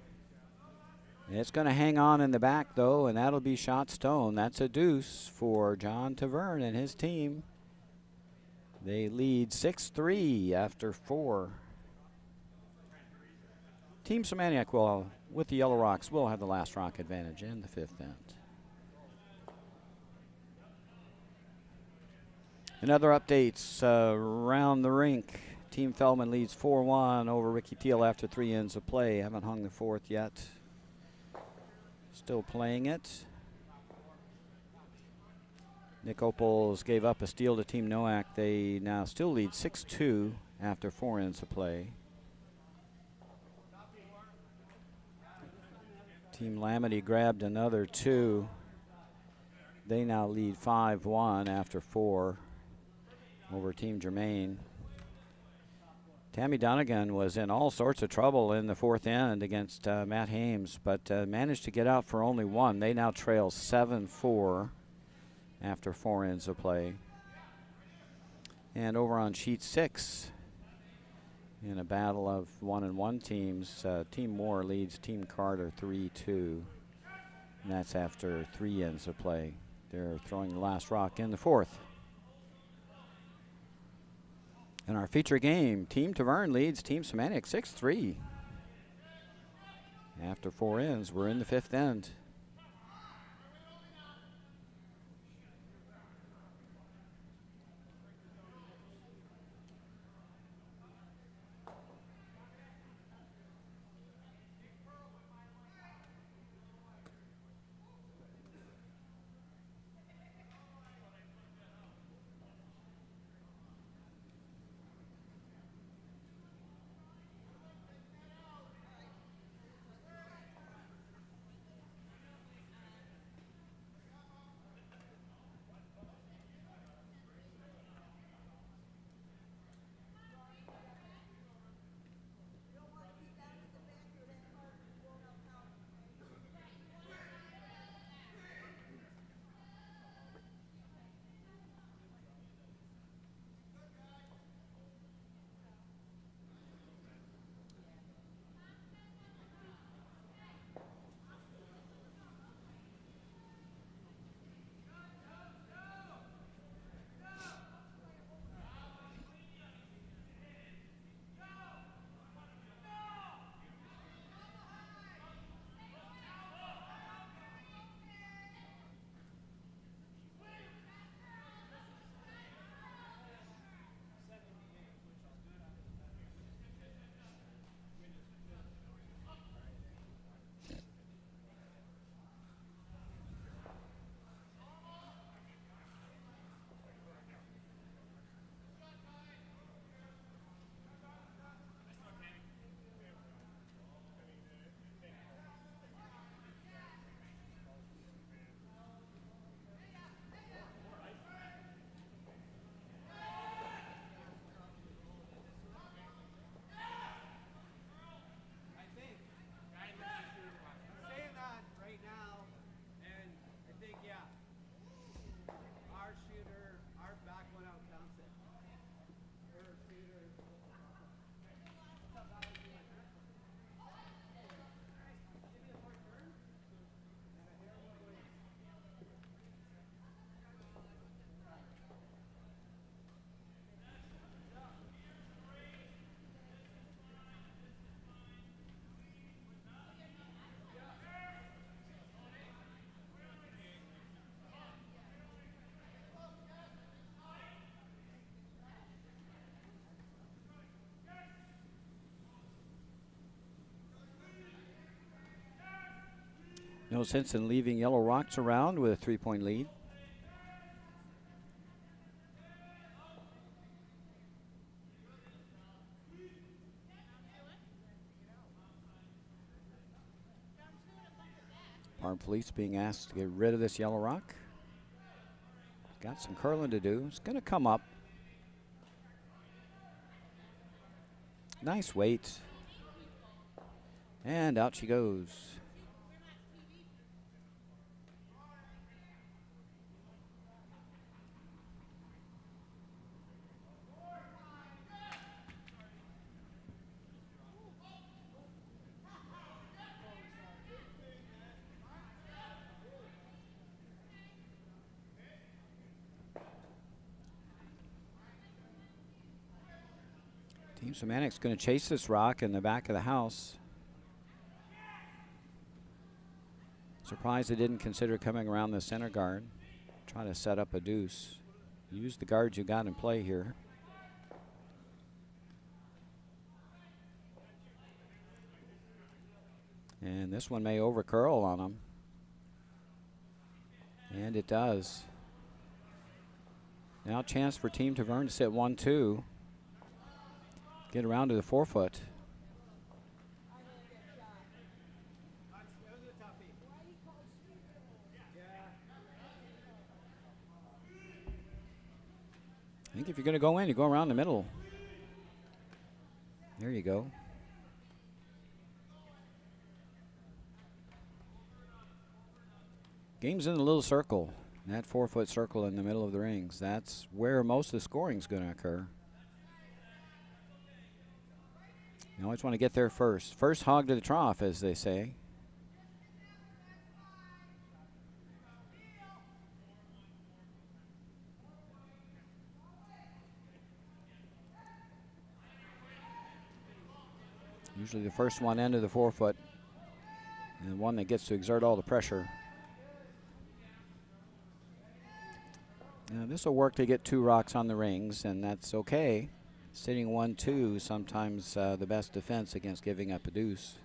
It's going to hang on in the back, though, and that'll be shot Stone. That's a deuce for John Tavern and his team. They lead 6-3 after 4. Team Semantic will, with the Yellow Rocks, will have the last rock advantage in the fifth end. And other updates around the rink. Team Feldman leads 4-1 over Ricky Teal after 3 ends of play. Haven't hung the fourth yet. Still playing it. Nick Opals gave up a steal to Team Noack. They now still lead 6-2 after 4 ends of play. Team Lamity grabbed another 2. They now lead 5-1 after 4 over Team Germain. Tammy Donegan was in all sorts of trouble in the fourth end against Matt Hames, but managed to get out for only 1. They now trail 7-4 after 4 ends of play. And over on sheet 6, in a battle of 1-1 teams, Team Moore leads Team Carter 3-2. And that's after 3 ends of play. They're throwing the last rock in the fourth. In our feature game, Team Tavern leads Team Semantic 6-3. After 4 ends, we're in the fifth end. No sense in leaving Yellow Rocks around with a 3-point lead. Park Police being asked to get rid of this Yellow Rock. Got some curling to do. It's going to come up. Nice weight. And out she goes. Team Semantic's going to chase this rock in the back of the house. Surprised they didn't consider coming around the center guard. Try to set up a deuce. Use the guards you got in play here. And this one may over curl on them. And it does. Now a chance for Team Taverne to sit 1-2. Get around to the 4-foot. I think if you're going to go in, you go around the middle. There you go. Game's in a little circle. That 4-foot circle in the middle of the rings. That's where most of the scoring is going to occur. You always want to get there first. First hog to the trough, as they say. Usually the first one into the 4-foot, and the one that gets to exert all the pressure. Now this will work to get 2 rocks on the rings, and that's okay. Sitting 1-2, sometimes the best defense against giving up a deuce.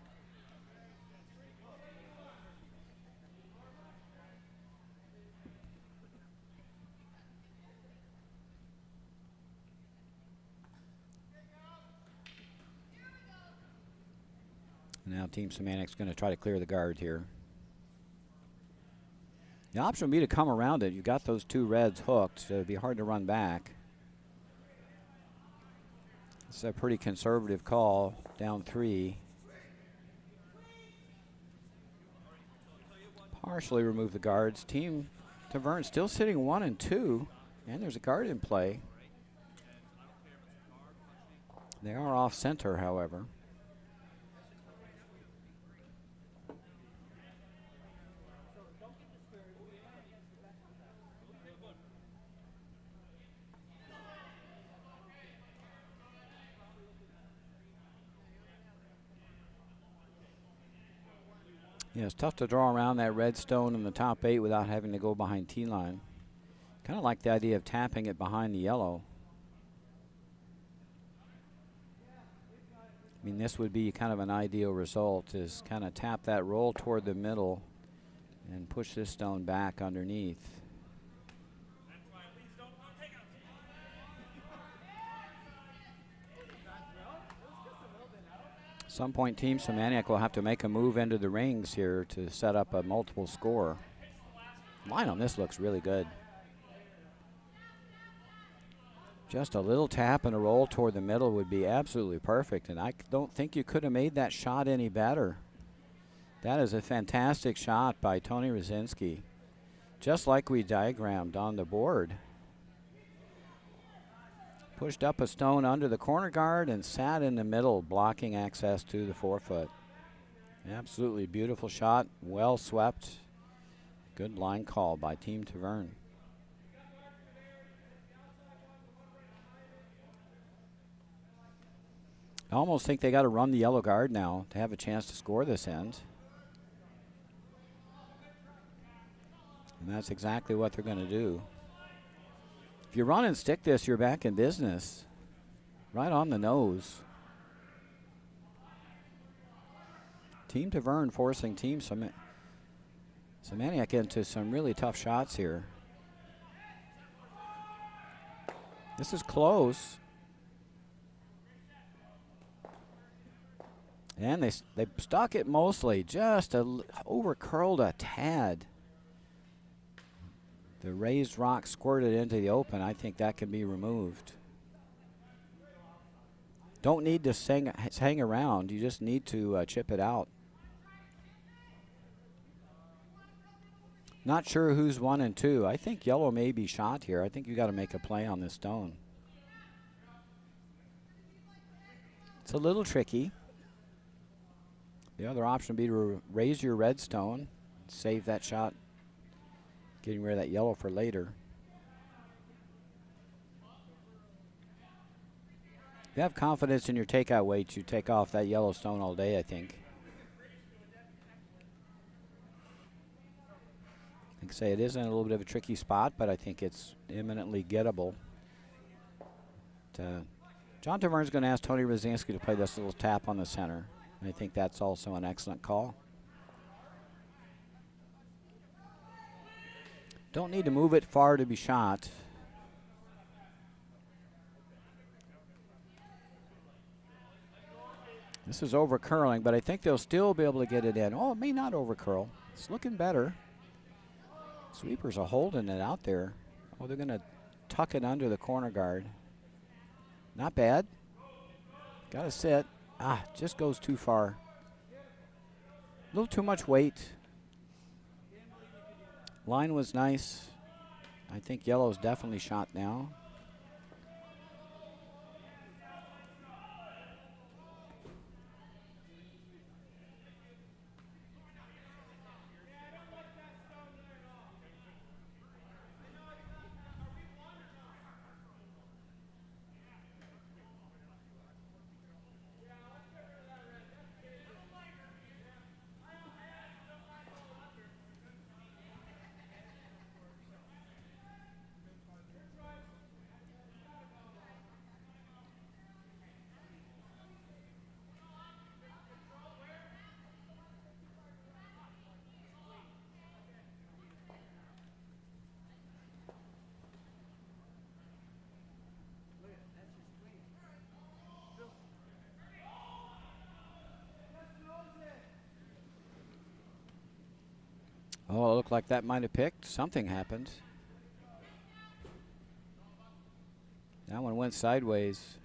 Now Team Semantic's going to try to clear the guard here. The option would be to come around it. You've got those 2 reds hooked, so it'd be hard to run back. It's a pretty conservative call, down 3. Partially remove the guards. Team Taverne still sitting 1-2, and there's a guard in play. They are off center, however. Yeah, it's tough to draw around that red stone in the top 8 without having to go behind T-line. Kind of like the idea of tapping it behind the yellow. I mean, this would be kind of an ideal result, is kind of tap that roll toward the middle and push this stone back underneath. At some point, Team Semantic will have to make a move into the rings here to set up a multiple score. Line on this looks really good. Just a little tap and a roll toward the middle would be absolutely perfect, and I don't think you could have made that shot any better. That is a fantastic shot by Tony Rosinski, just like we diagrammed on the board. Pushed up a stone under the corner guard and sat in the middle, blocking access to the 4-foot. Absolutely beautiful shot, well swept. Good line call by Team Taverne. I almost think they got to run the yellow guard now to have a chance to score this end. And that's exactly what they're going to do. If you run and stick this, you're back in business. Right on the nose. Team Taverne forcing Team Semantic. Semeniuk into some really tough shots here. This is close. And they stuck it mostly, just over curled a tad. The raised rock squirted into the open. I think that can be removed. Don't need to hang around. You just need to chip it out. Not sure who's 1 and 2. I think yellow may be shot here. I think you got to make a play on this stone. It's a little tricky. The other option would be to raise your red stone, save that shot, getting rid of that yellow for later. If you have confidence in your takeout weight, you take off that yellow stone all day, I think. Like I say, it is in a little bit of a tricky spot, but I think it's imminently gettable. John Taverne's going to ask Tony Rosansky to play this little tap on the center. I think that's also an excellent call. Don't need to move it far to be shot. This is over curling, but I think they'll still be able to get it in. Oh, it may not over curl. It's looking better. Sweepers are holding it out there. Oh, they're going to tuck it under the corner guard. Not bad. Got to sit. Just goes too far. A little too much weight. Line was nice. I think yellow's definitely shot now. Oh, it looked like that might have picked. Something happened. That one went sideways.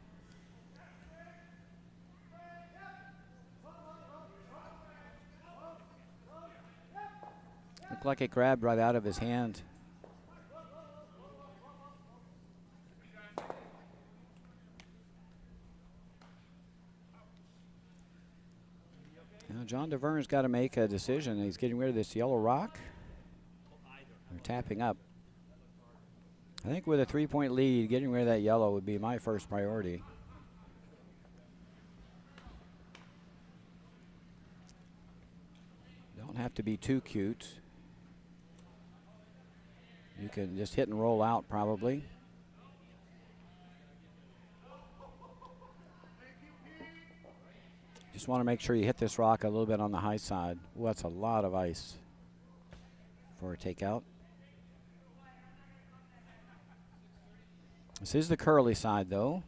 Looked like it grabbed right out of his hand. Now John Taverne's got to make a decision. He's getting rid of this yellow rock. They're tapping up. I think with a 3-point lead, getting rid of that yellow would be my first priority. Don't have to be too cute. You can just hit and roll out probably. Just want to make sure you hit this rock a little bit on the high side. Ooh, that's a lot of ice for a takeout. This is the curly side, though.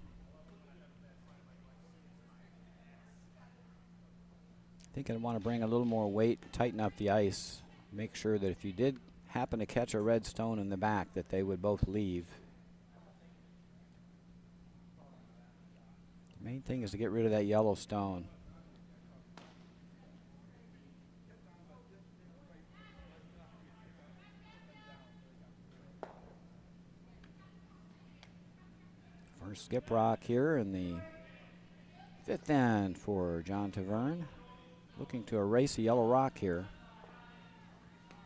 I think I want to bring a little more weight, tighten up the ice. Make sure that if you did happen to catch a red stone in the back, that they would both leave. The main thing is to get rid of that yellow stone. First skip rock here in the fifth end for John Taverne. Looking to erase a yellow rock here.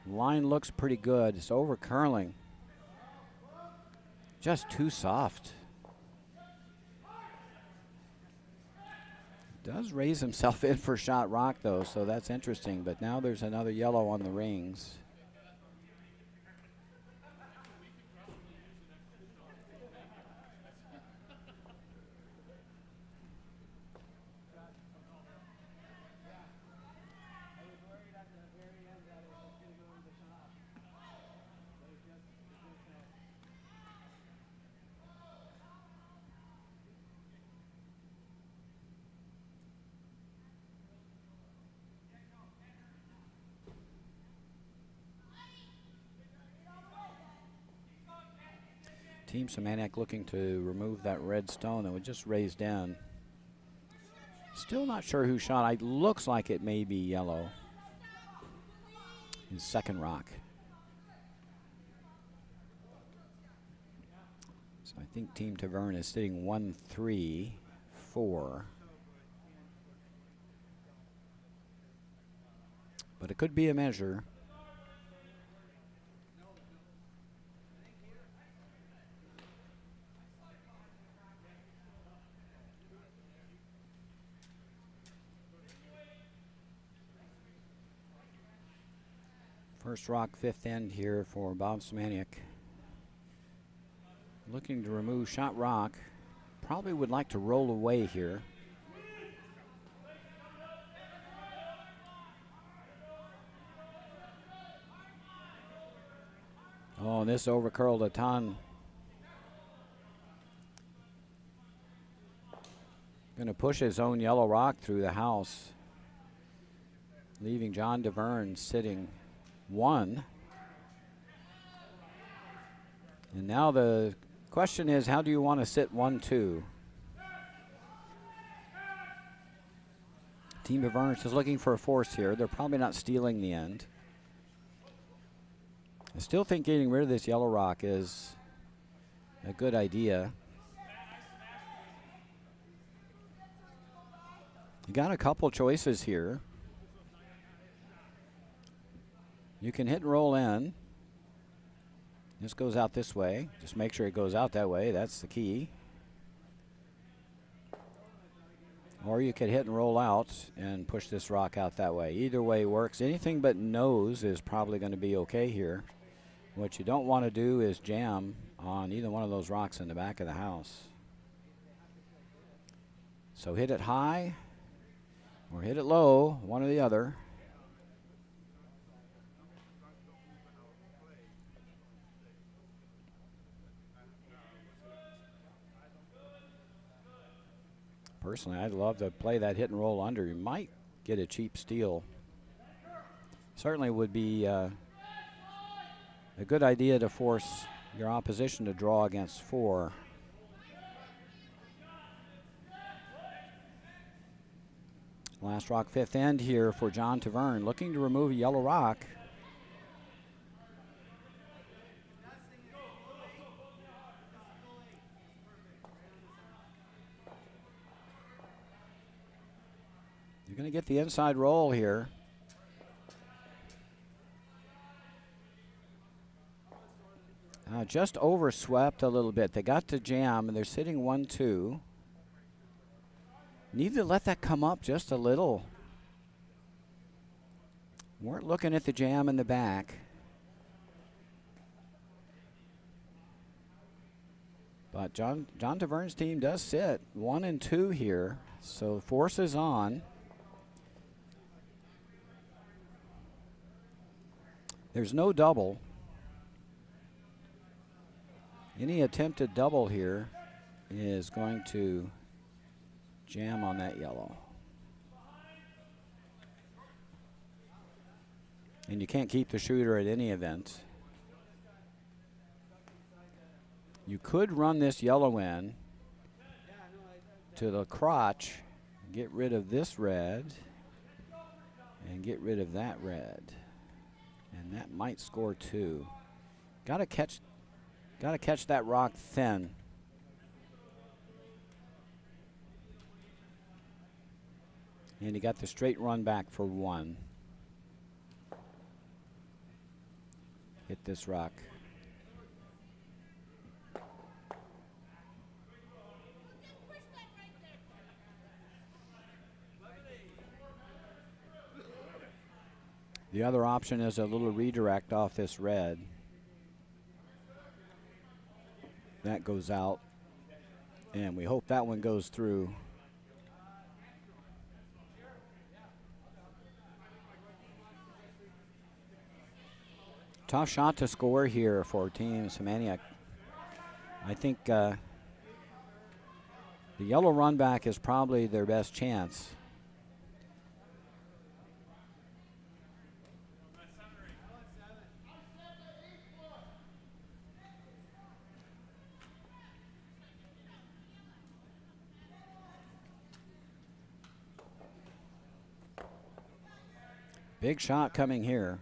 Line looks pretty good. It's over curling. Just too soft. Does raise himself in for shot rock though, so that's interesting. But now there's another yellow on the rings. Team Samanioc looking to remove that red stone that was just raised in. Still not sure who shot. It looks like it may be yellow. His second rock. So I think Team Tavern is sitting 1-3-4. But it could be a measure. First rock, fifth end here for Bob Samanioc. Looking to remove shot rock. Probably would like to roll away here. Oh, and this overcurled a ton. Going to push his own yellow rock through the house, leaving John DeVerne sitting 1. And now the question is, how do you want to sit 1-2? Team DeVerne is looking for a force here. They're probably not stealing the end. I still think getting rid of this yellow rock is a good idea. You got a couple choices here. You can hit and roll in. This goes out this way. Just make sure it goes out that way. That's the key. Or you could hit and roll out and push this rock out that way. Either way works. Anything but nose is probably going to be okay here. What you don't want to do is jam on either one of those rocks in the back of the house. So hit it high or hit it low, one or the other. Personally, I'd love to play that hit and roll under. You might get a cheap steal. Certainly would be a good idea to force your opposition to draw against 4. Last rock, fifth end here for John Tavern, looking to remove a yellow rock. You're going to get the inside roll here. Just overswept a little bit. They got to jam, and they're sitting 1-2. Need to let that come up just a little. Weren't looking at the jam in the back. But John Taverne's team does sit 1-2 here, so force is on. There's no double. Any attempted double here is going to jam on that yellow. And you can't keep the shooter at any event. You could run this yellow in to the crotch, get rid of this red, and get rid of that red. And that might score 2. Gotta catch that rock thin. And he got the straight run back for 1. Hit this rock. The other option is a little redirect off this red. That goes out, and we hope that one goes through. Tough shot to score here for Team Samanioc. I think the yellow run back is probably their best chance. Big shot coming here.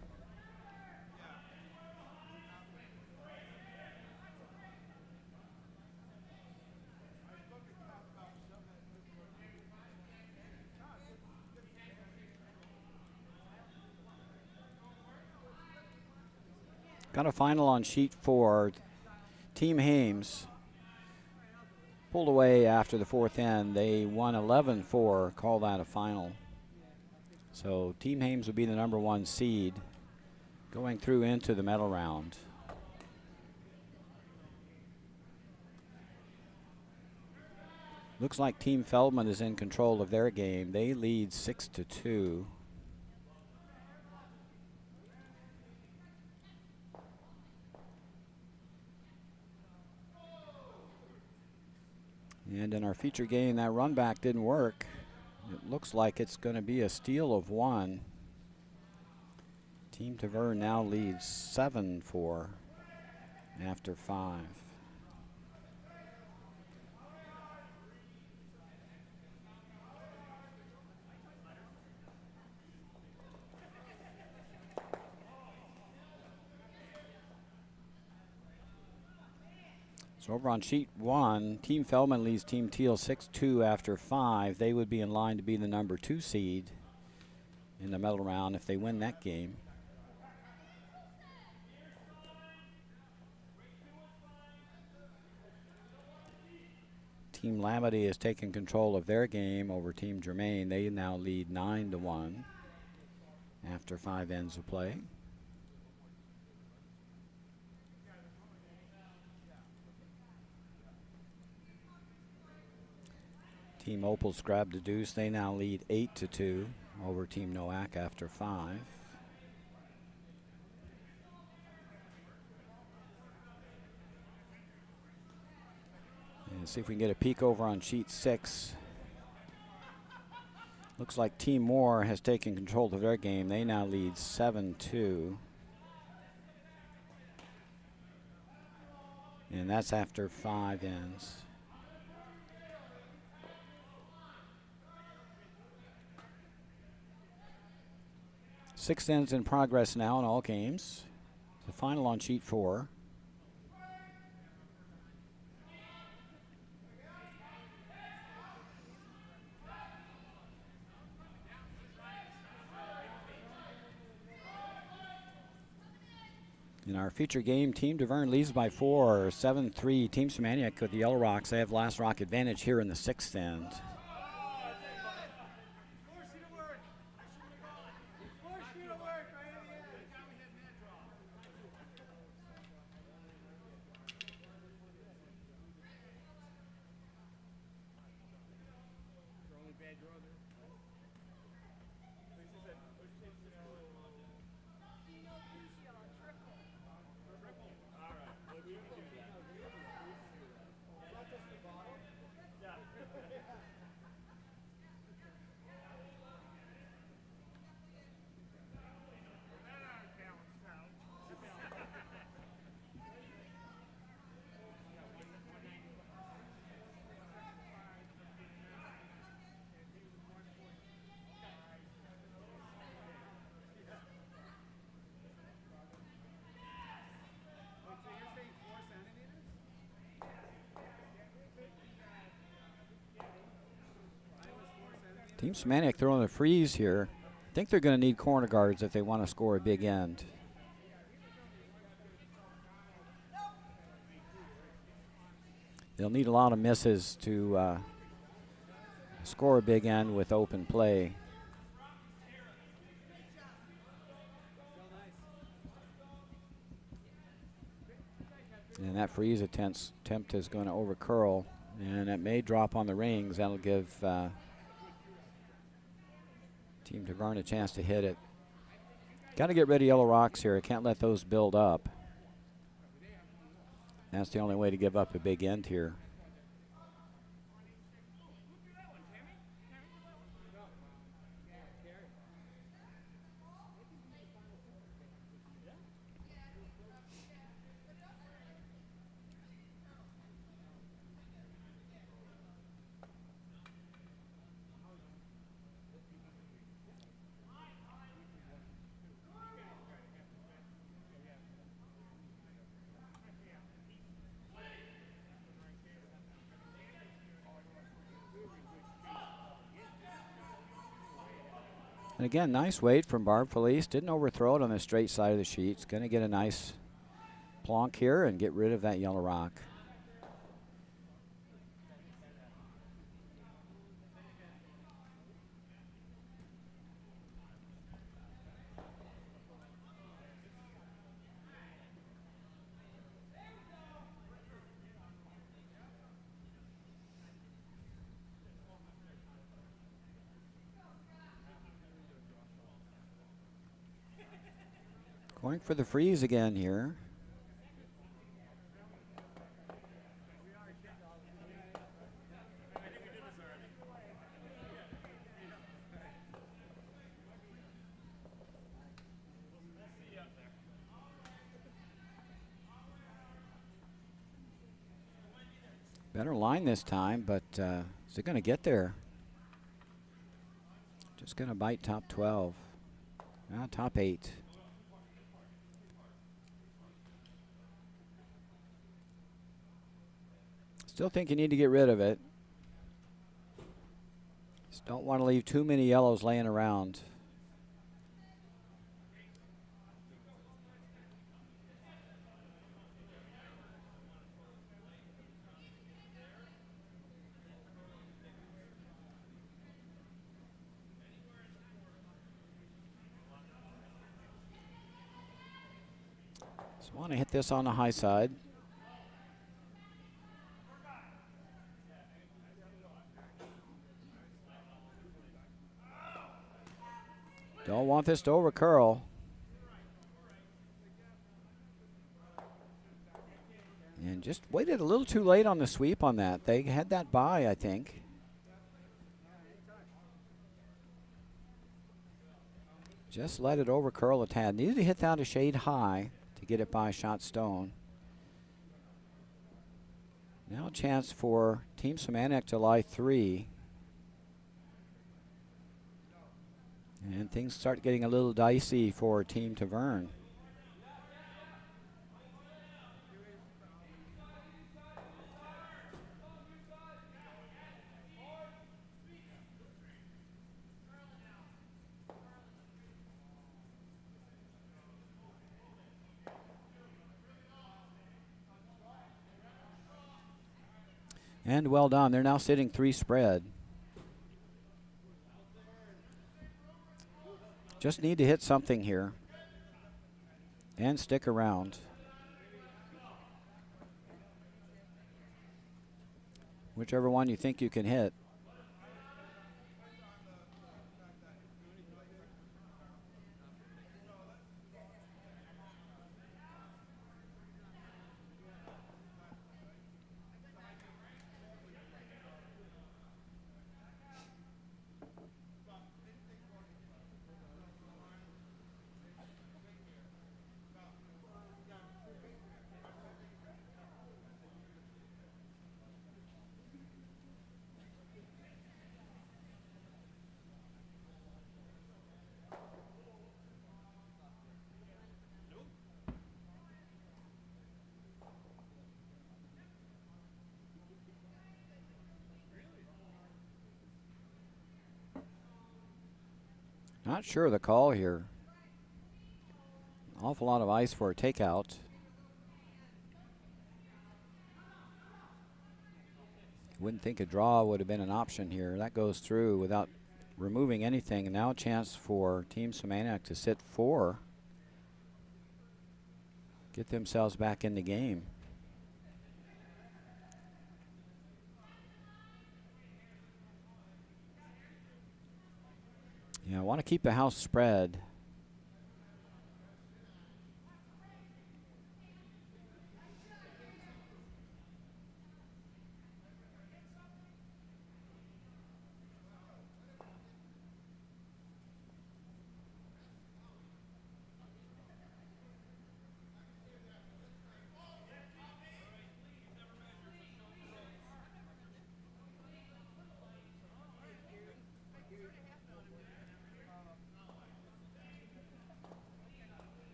Got a final on sheet 4. Team Hames pulled away after the 4th end. They won 11-4, call that a final. So Team Hames would be the number 1 seed going through into the medal round. Looks like Team Feldman is in control of their game. They lead 6-2. And in our feature game, that run back didn't work. It looks like it's going to be a steal of 1. Team Tavern now leads 7-4 after 5. So over on sheet 1, Team Feldman leads Team Teal 6-2 after 5. They would be in line to be the number 2 seed in the medal round if they win that game. Team Lamity has taken control of their game over Team Germain. They now lead 9-1 after 5 ends of play. Team Opals grabbed the deuce. They now lead 8-2 over Team Nowak after 5. And see if we can get a peek over on sheet 6. Looks like Team Moore has taken control of their game. They now lead 7-2. And that's after 5 ends. Sixth ends in progress now in all games. The final on sheet 4. In our feature game, Team Deverne leads by 4, 7-3. Team Semantic with the Yellow Rocks. They have last rock advantage here in the 6th end. Team Semantic throwing a freeze here. I think they're going to need corner guards if they want to score a big end. They'll need a lot of misses to score a big end with open play. And that freeze attempt is going to over curl, and it may drop on the rings. That'll give Team Deverne a chance to hit it. Got to get rid of Yellow Rocks here. Can't let those build up. That's the only way to give up a big end here. And again, nice weight from Barb Felice. Didn't overthrow it on the straight side of the sheet. It's going to get a nice plonk here and get rid of that yellow rock. Going for the freeze again here. Better line this time, but is it going to get there? Just going to bite top 12. Top 8. Still think you need to get rid of it. Just don't want to leave too many yellows laying around. Just want to hit this on the high side. Don't want this to overcurl. And just waited a little too late on the sweep on that. They had that by, I think. Just let it overcurl a tad. Needed to hit that a shade high to get it by shot stone. Now a chance for Team Semanek to lie 3. And things start getting a little dicey for Team Tavern. And well done. They're now sitting 3 spread. Just need to hit something here and stick around. Whichever one you think you can hit. Not sure of the call here. Awful lot of ice for a takeout. Wouldn't think a draw would have been an option here. That goes through without removing anything. And now a chance for Team Semanek to sit 4. Get themselves back in the game. Yeah, I want to keep the house spread.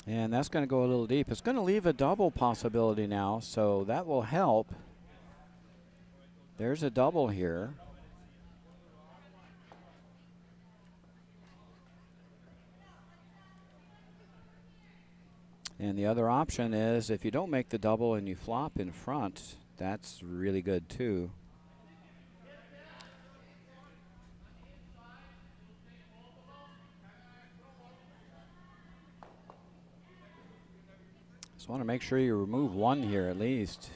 And that's going to go a little deep. It's going to leave a double possibility now, so that will help. There's a double here. And the other option is if you don't make the double and you flop in front, that's really good too. Just want to make sure you remove one here at least.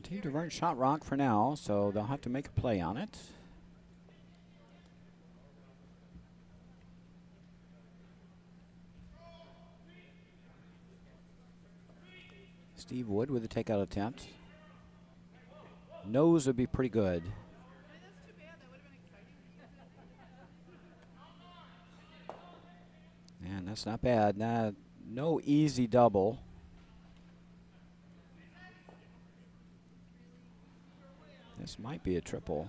Team DeVerne shot rock for now, so they'll have to make a play on it. Steve Wood with a takeout attempt. Nose would be pretty good. And that's not bad. No easy double. This might be a triple.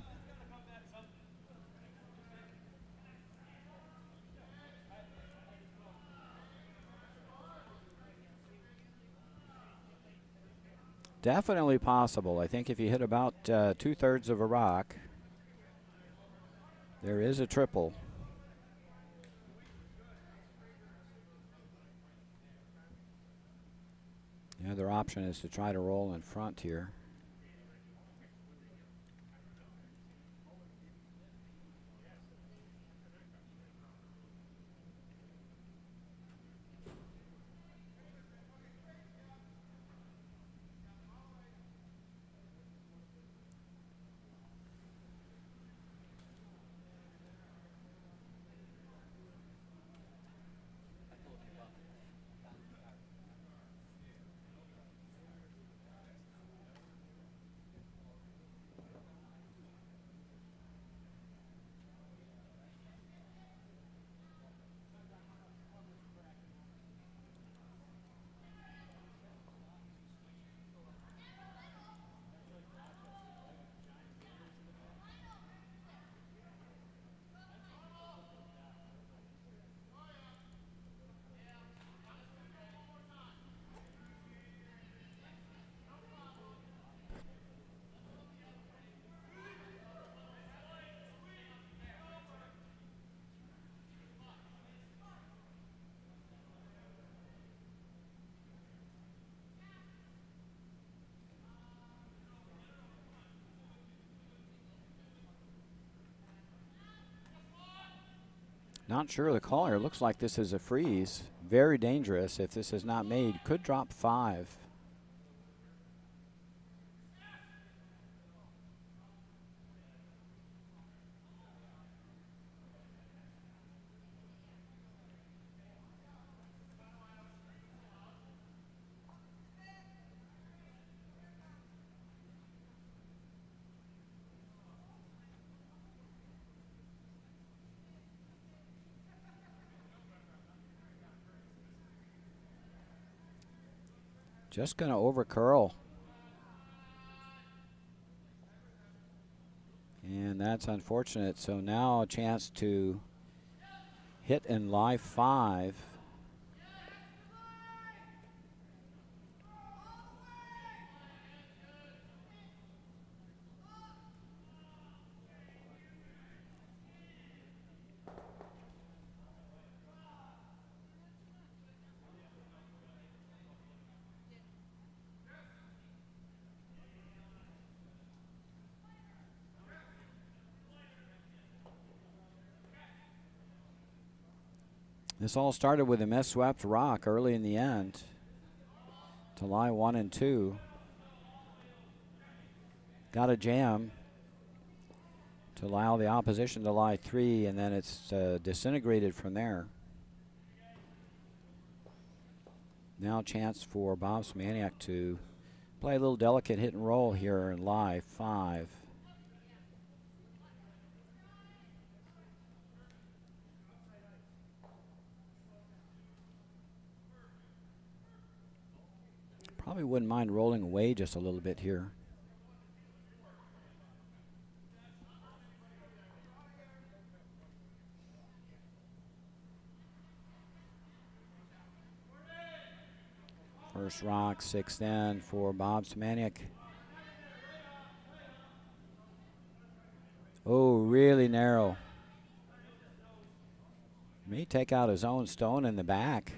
Definitely possible. I think if you hit about 2/3 of a rock, there is a triple. The other option is to try to roll in front here. Not sure of the call here. Looks like this is a freeze. Very dangerous if this is not made. Could drop 5. Just going to over curl. And that's unfortunate. So now a chance to hit in live 5. This all started with a miss-swept rock early in the end to lie 1 and 2. Got a jam to allow the opposition to lie 3, and then it's disintegrated from there. Now a chance for Bob Semaniak to play a little delicate hit and roll here and lie 5. Probably wouldn't mind rolling away just a little bit here. First rock, 6th in for Bob Semaniak. Oh, really narrow. May take out his own stone in the back.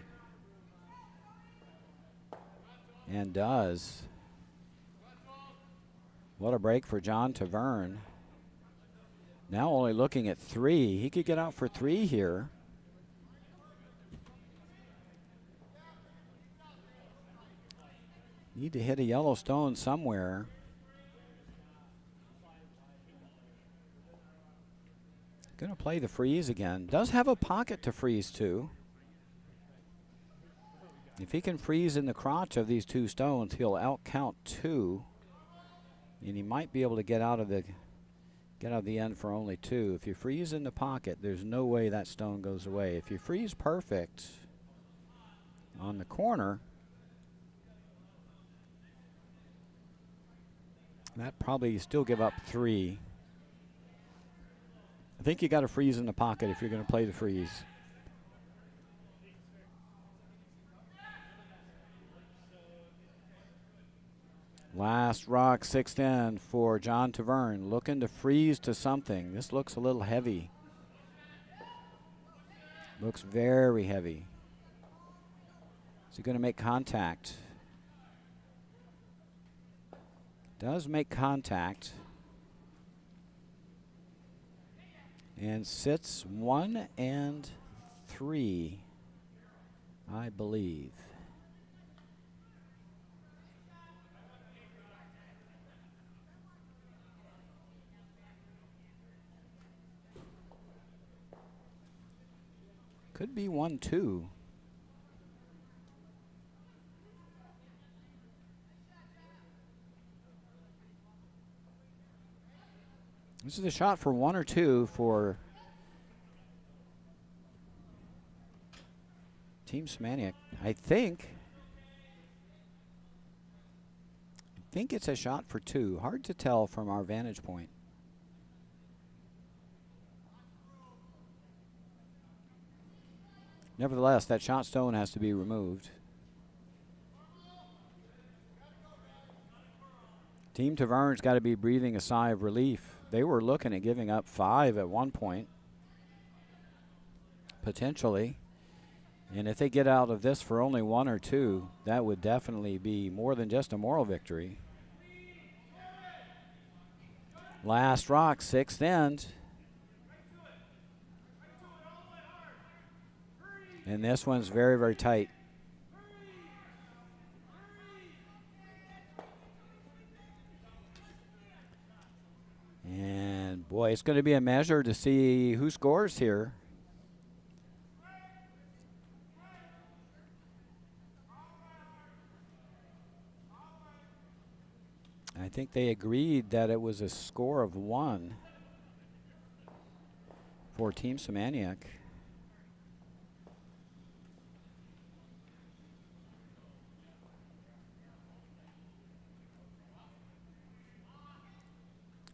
And does. What a break for John Taverne. Now only looking at 3. He could get out for 3 here. Need to hit a yellow stone somewhere. Gonna play the freeze again. Does have a pocket to freeze too. If he can freeze in the crotch of these 2 stones, he'll outcount 2, and he might be able to get out of the end for only 2. If you freeze in the pocket, there's no way that stone goes away. If you freeze perfect on the corner, that probably still give up 3. I think you got to freeze in the pocket if you're going to play the freeze. Last rock, 6th in for John Taverne, looking to freeze to something. This looks a little heavy. Looks very heavy. Is he going to make contact? Does make contact. And sits 1 and 3, I believe. Could be 1-2. This is a shot for 1 or 2 for Team Semaniak. I think it's a shot for 2. Hard to tell from our vantage point. Nevertheless, that shot stone has to be removed. Team Taverne's got to be breathing a sigh of relief. They were looking at giving up 5 at one point, potentially. And if they get out of this for only 1 or 2, that would definitely be more than just a moral victory. Last rock, 6th end. And this one's very, very tight. And boy, it's going to be a measure to see who scores here. I think they agreed that it was a score of 1 for Team Semaniak.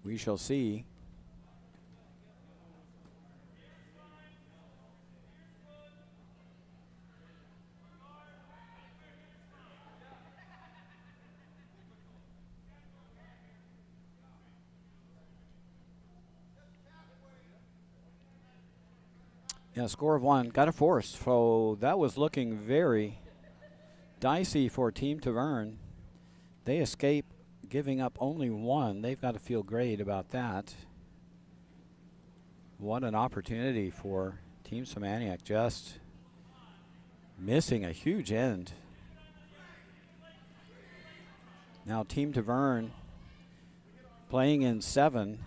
We shall see. Yeah, score of 1. Got a force. So that was looking very dicey for Team Taverne. They escape giving up only 1. They've got to feel great about that. What an opportunity for Team Semaniak. Just Missing a huge end. Now Team Tavern playing in 7.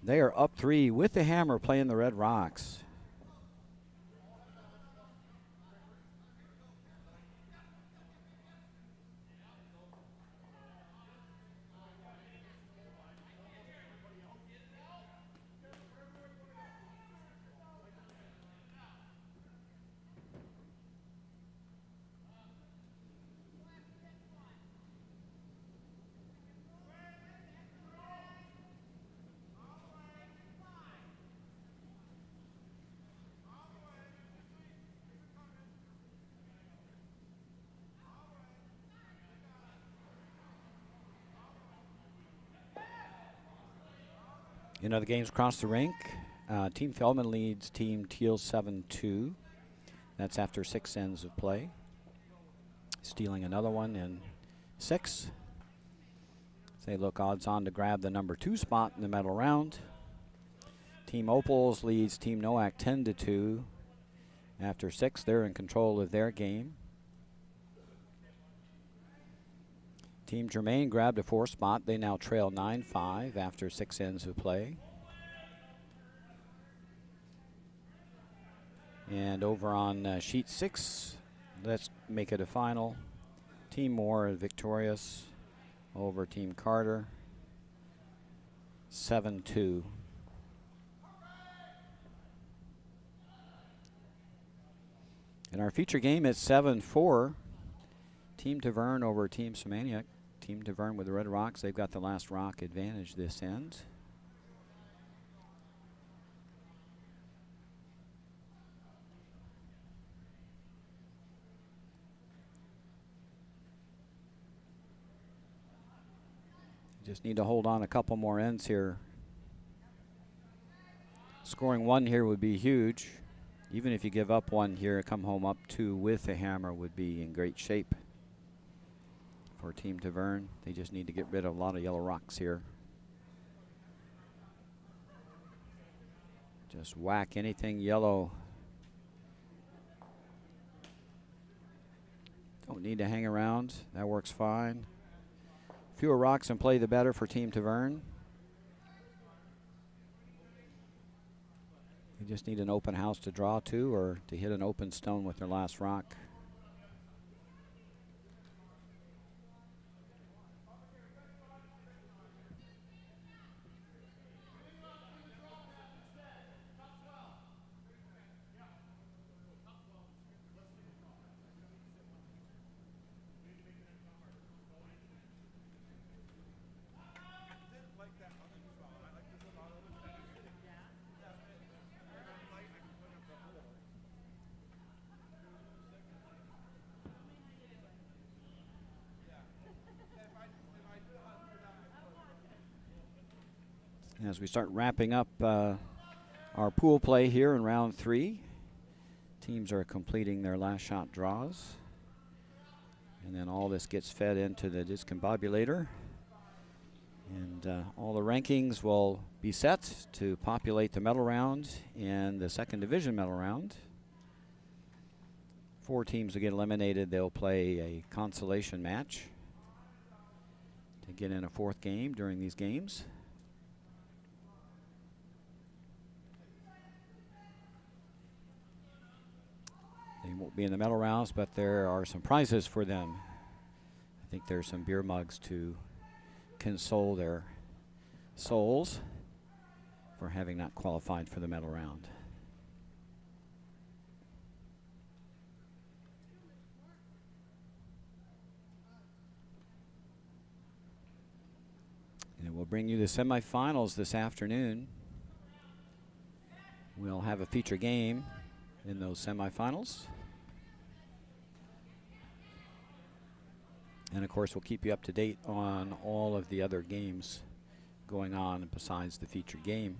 They are up 3 with the hammer playing the Red Rocks. In other games across the rink, Team Feldman leads Team Teal 7-2. That's after 6 ends of play. Stealing another one in 6. They look odds on to grab the number 2 spot in the medal round. Team Opals leads Team Nowak 10-2. After 6, they're in control of their game. Team Germain grabbed a 4 spot. They now trail 9-5 after 6 ends of play. And over on sheet 6, let's make it a final. Team Moore victorious over Team Carter, 7-2. In our feature game, it's 7-4. Team Tavern over Team Semantic. Team Tavern with the Red Rocks. They've got the last rock advantage this end. Just need to hold on a couple more ends here. Scoring 1 here would be huge. Even if you give up 1 here, come home up 2 with a hammer would be in great shape for Team Tavern. They just need to get rid of a lot of yellow rocks here. Just whack anything yellow. Don't need to hang around. That works fine. Fewer rocks in play, the better for Team Tavern. You just need an open house to draw to or to hit an open stone with their last rock. As we start wrapping up our pool play here in round 3, teams are completing their last shot draws. And then all this gets fed into the discombobulator. And all the rankings will be set to populate the medal round and the second division medal round. 4 teams will get eliminated. They'll play a consolation match to get in a 4th game during these games. They won't be in the medal rounds, but there are some prizes for them. I think there's some beer mugs to console their souls for having not qualified for the medal round. And we'll bring you the semifinals this afternoon. We'll have a feature game in those semifinals. And of course, we'll keep you up to date on all of the other games going on besides the featured game.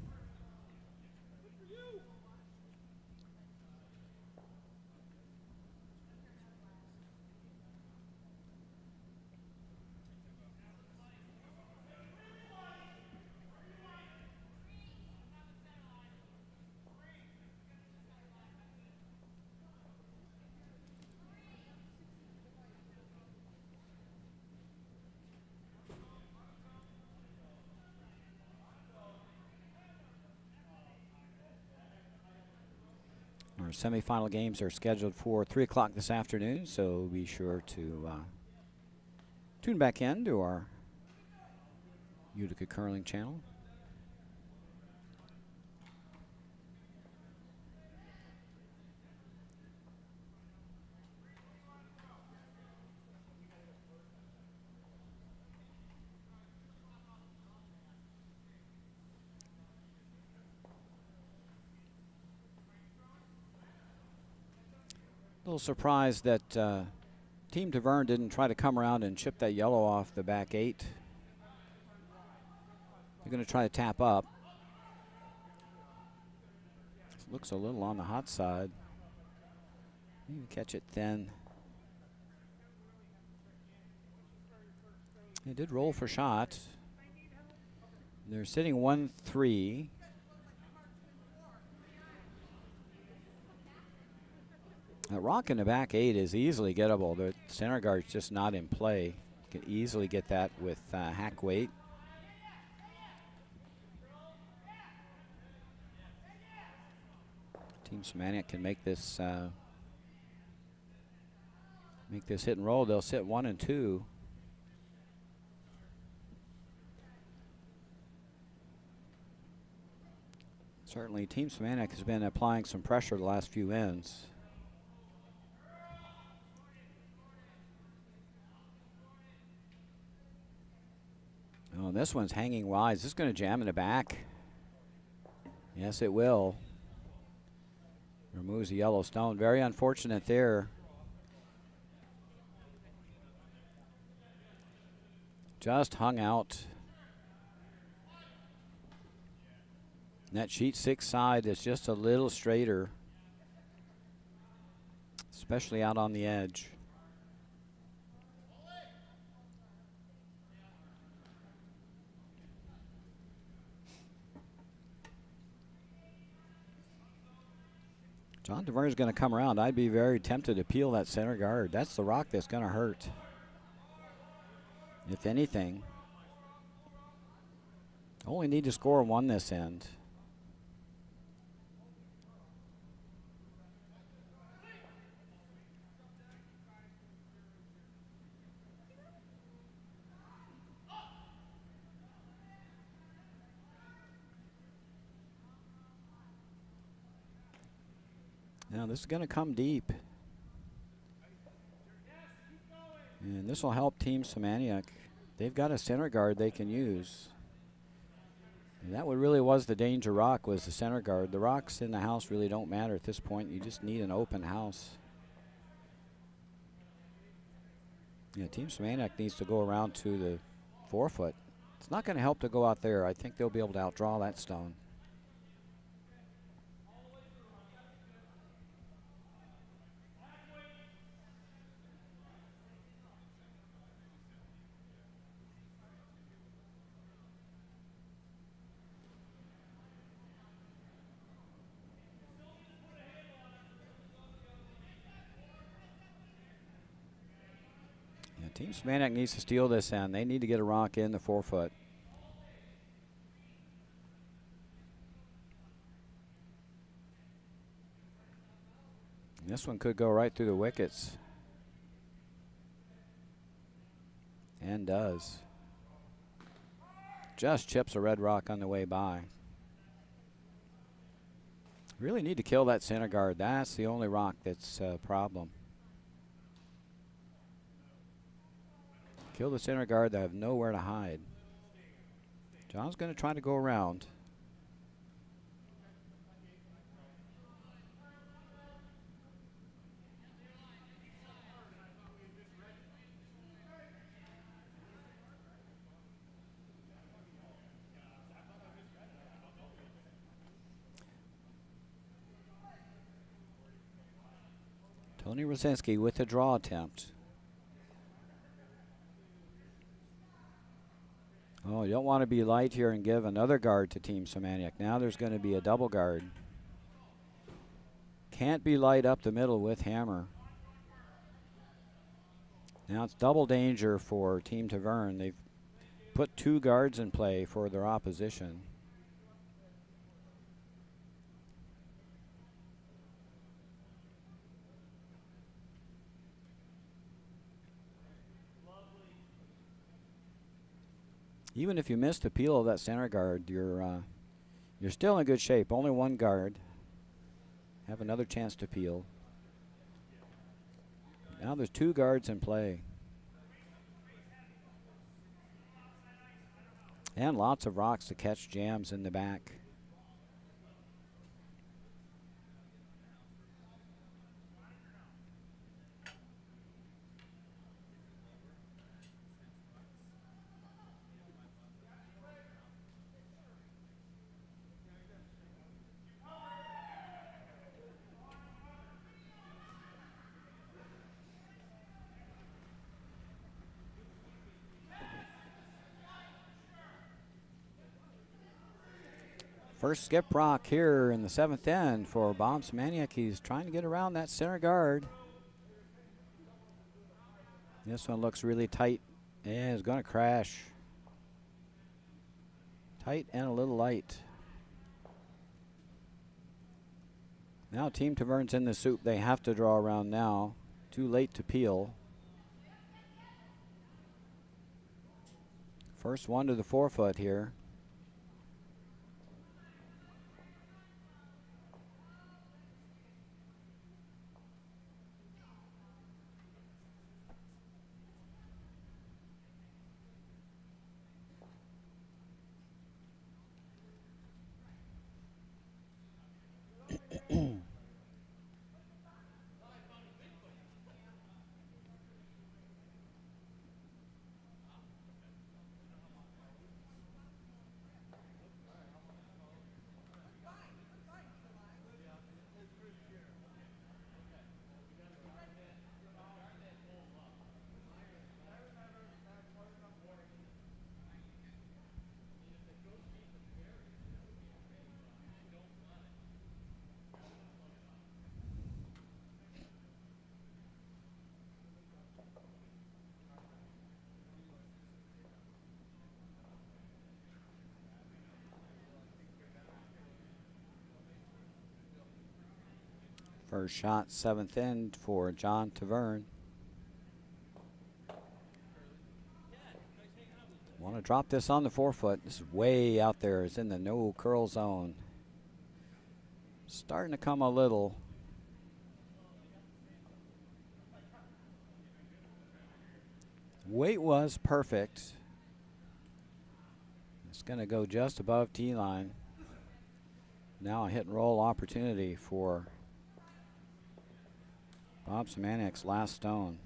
Our semifinal games are scheduled for 3 o'clock this afternoon, so be sure to tune back in to our Utica Curling channel. A little surprised that Team Tavern didn't try to come around and chip that yellow off the back 8. They're going to try to tap up. Looks a little on the hot side. Maybe catch it thin. They did roll for shot. They're sitting 1-3. That rock in the back 8 is easily gettable. The center guard's just not in play. You can easily get that with hack weight. Team Semantic can make this hit and roll. They'll sit 1 and 2. Certainly, Team Semantic has been applying some pressure the last few ends. Oh, this one's hanging wide. Is this going to jam in the back? Yes, it will. Removes the yellow stone. Very unfortunate there. Just hung out. And that sheet 6 side is just a little straighter, especially out on the edge. John Tavern is going to come around. I'd be very tempted to peel that center guard. That's the rock that's going to hurt, if anything. Only need to score 1 this end. Now this is going to come deep. And this will help Team Semantic. They've got a center guard they can use. And that what really was the danger rock, was the center guard. The rocks in the house really don't matter at this point. You just need an open house. Yeah, Team Semantic needs to go around to the 4-foot. It's not going to help to go out there. I think they'll be able to outdraw that stone. Team Semantic needs to steal this end. They need to get a rock in the 4-foot. This one could go right through the wickets. And does. Just chips a red rock on the way by. Really need to kill that center guard. That's the only rock that's a problem. Kill the center guard. They have nowhere to hide. John's going to try to go around. Tony Rosinski with a draw attempt. Oh, you don't want to be light here and give another guard to Team Semantic. Now there's going to be a double guard. Can't be light up the middle with hammer. Now it's double danger for Team Tavern. They've put 2 guards in play for their opposition. Even if you miss the peel of that center guard, you're still in good shape. Only one guard. Have another chance to peel. Now there's 2 guards in play. And lots of rocks to catch jams in the back. First skip rock here in the 7th end for Bob Semaniuk. He's trying to get around that center guard. This one looks really tight and is going to crash. Tight and a little light. Now Team Taverne's in the soup. They have to draw around now. Too late to peel. First one to the 4-foot here. First shot, 7th end for John Taverne. Want to drop this on the 4-foot. This is way out there. It's in the no curl zone. Starting to come a little. Weight was perfect. It's going to go just above tee line. Now a hit and roll opportunity for Bob Semaniuk's last stone.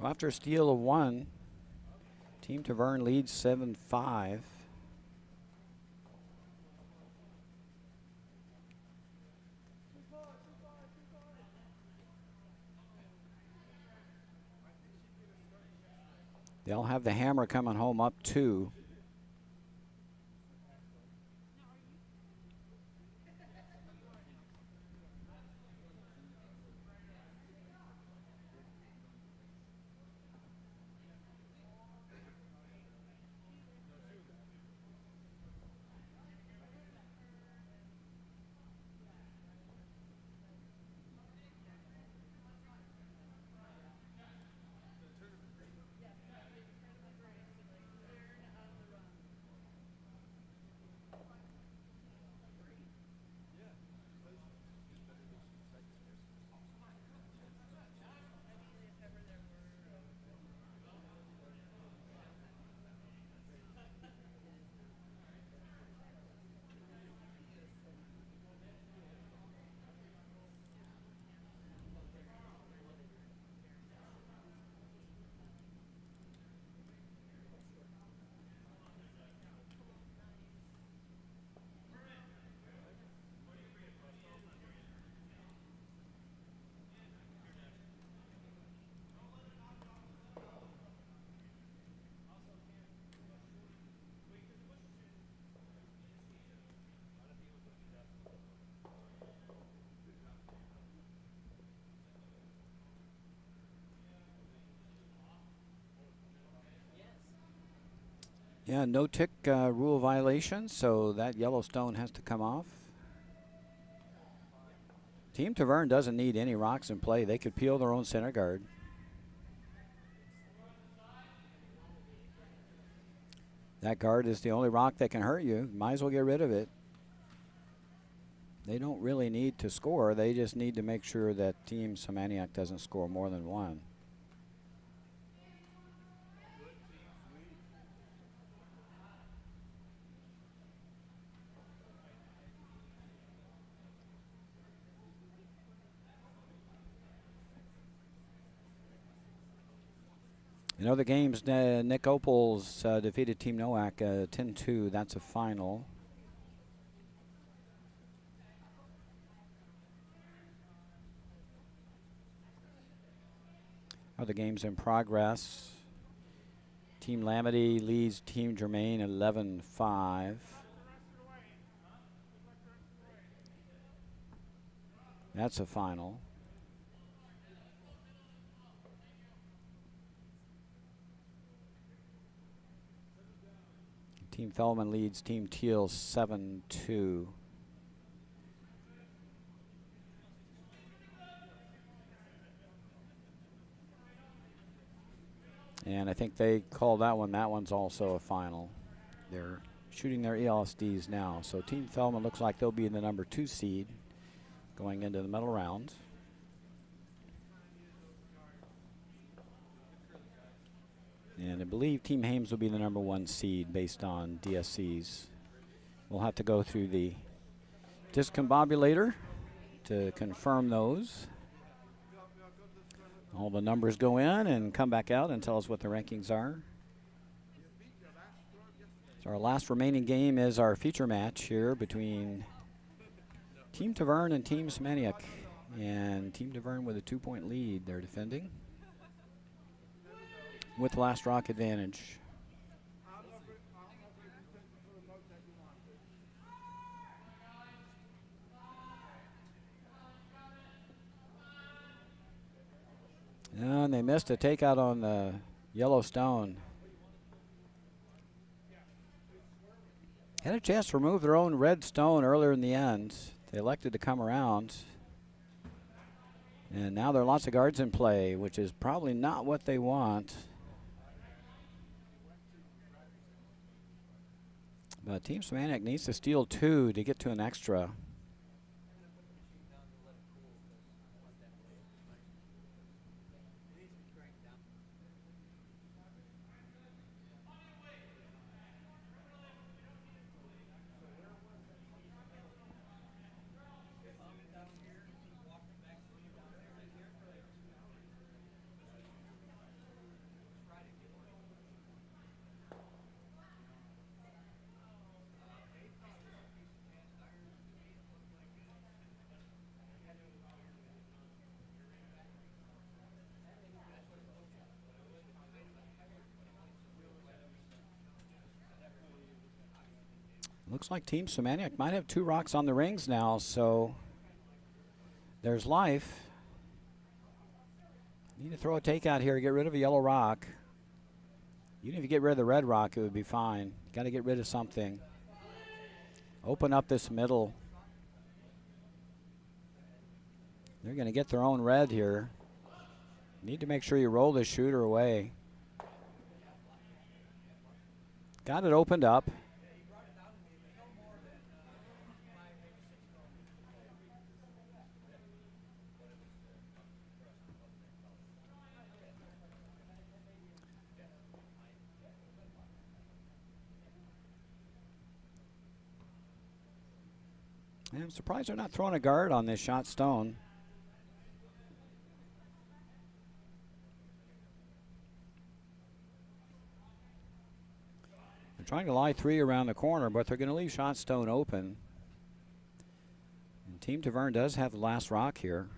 So after a steal of 1, Team Tavern leads 7-5. They'll have the hammer coming home up 2. Yeah, no tick rule violation, so that Yellowstone has to come off. Team Tavern doesn't need any rocks in play. They could peel their own center guard. That guard is the only rock that can hurt you. Might as well get rid of it. They don't really need to score. They just need to make sure that Team Semantic doesn't score more than 1. In other games, Nick Opals defeated Team Nowak 10-2. That's a final. Other games in progress. Team Lamity leads Team Germain 11-5. That's a final. Team Fellman leads Team Teal 7-2. And I think they called that one. That one's also a final. They're shooting their ELSDs now. So Team Fellman looks like they'll be in the number 2 seed going into the middle round. And I believe Team Hames will be the number 1 seed based on DSCs. We'll have to go through the discombobulator to confirm those. All the numbers go in and come back out and tell us what the rankings are. So our last remaining game is our feature match here between Team Tavern and Team Semantic. And Team Tavern with a 2-point lead. They're defending with last rock advantage. And they missed a takeout on the Yellowstone. Had a chance to remove their own red stone earlier in the end. They elected to come around. And now there are lots of guards in play, which is probably not what they want. But Team Semantic needs to steal 2 to get to an extra. Looks like Team Semantic might have 2 rocks on the rings now, so there's life. Need to throw a takeout here, get rid of a yellow rock. Even if you get rid of the red rock, it would be fine. Got to get rid of something. Open up this middle. They're going to get their own red here. Need to make sure you roll this shooter away. Got it opened up. And I'm surprised they're not throwing a guard on this shot stone. They're trying to lie 3 around the corner, but they're going to leave shot stone open. And Team Tavern does have the last rock here.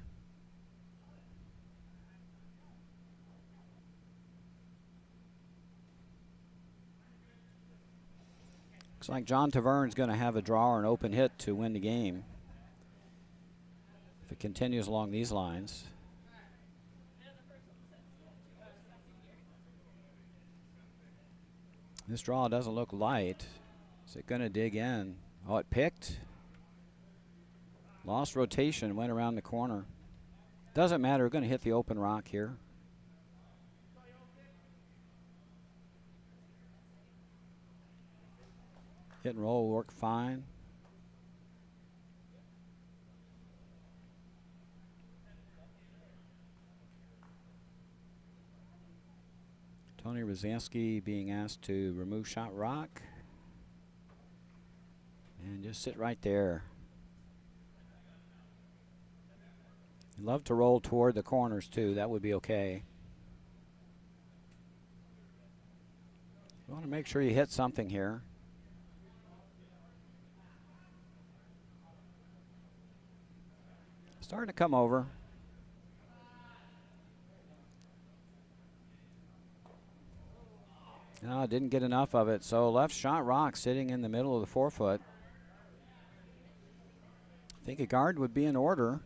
Looks like John Tavern's going to have a draw or an open hit to win the game if it continues along these lines. This draw doesn't look light. Is it going to dig in? Oh, it picked. Lost rotation, went around the corner. Doesn't matter, we're going to hit the open rock here. Hit and roll will work fine. Tony Rosansky being asked to remove shot rock. And just sit right there. I'd love to roll toward the corners too, that would be okay. You want to make sure you hit something here. Starting to come over. No, didn't get enough of it. So left shot rock sitting in the middle of the 4-foot. I think a guard would be in order.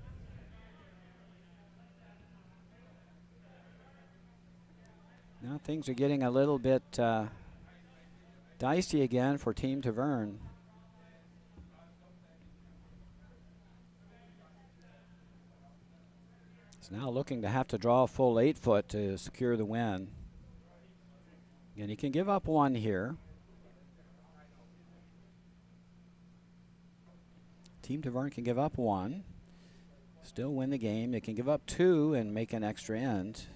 Now things are getting a little bit dicey again for Team Tavern. It's now looking to have to draw a full 8-foot to secure the win. And he can give up 1 here. Team Tavern can give up 1, still win the game. They can give up 2 and make an extra end.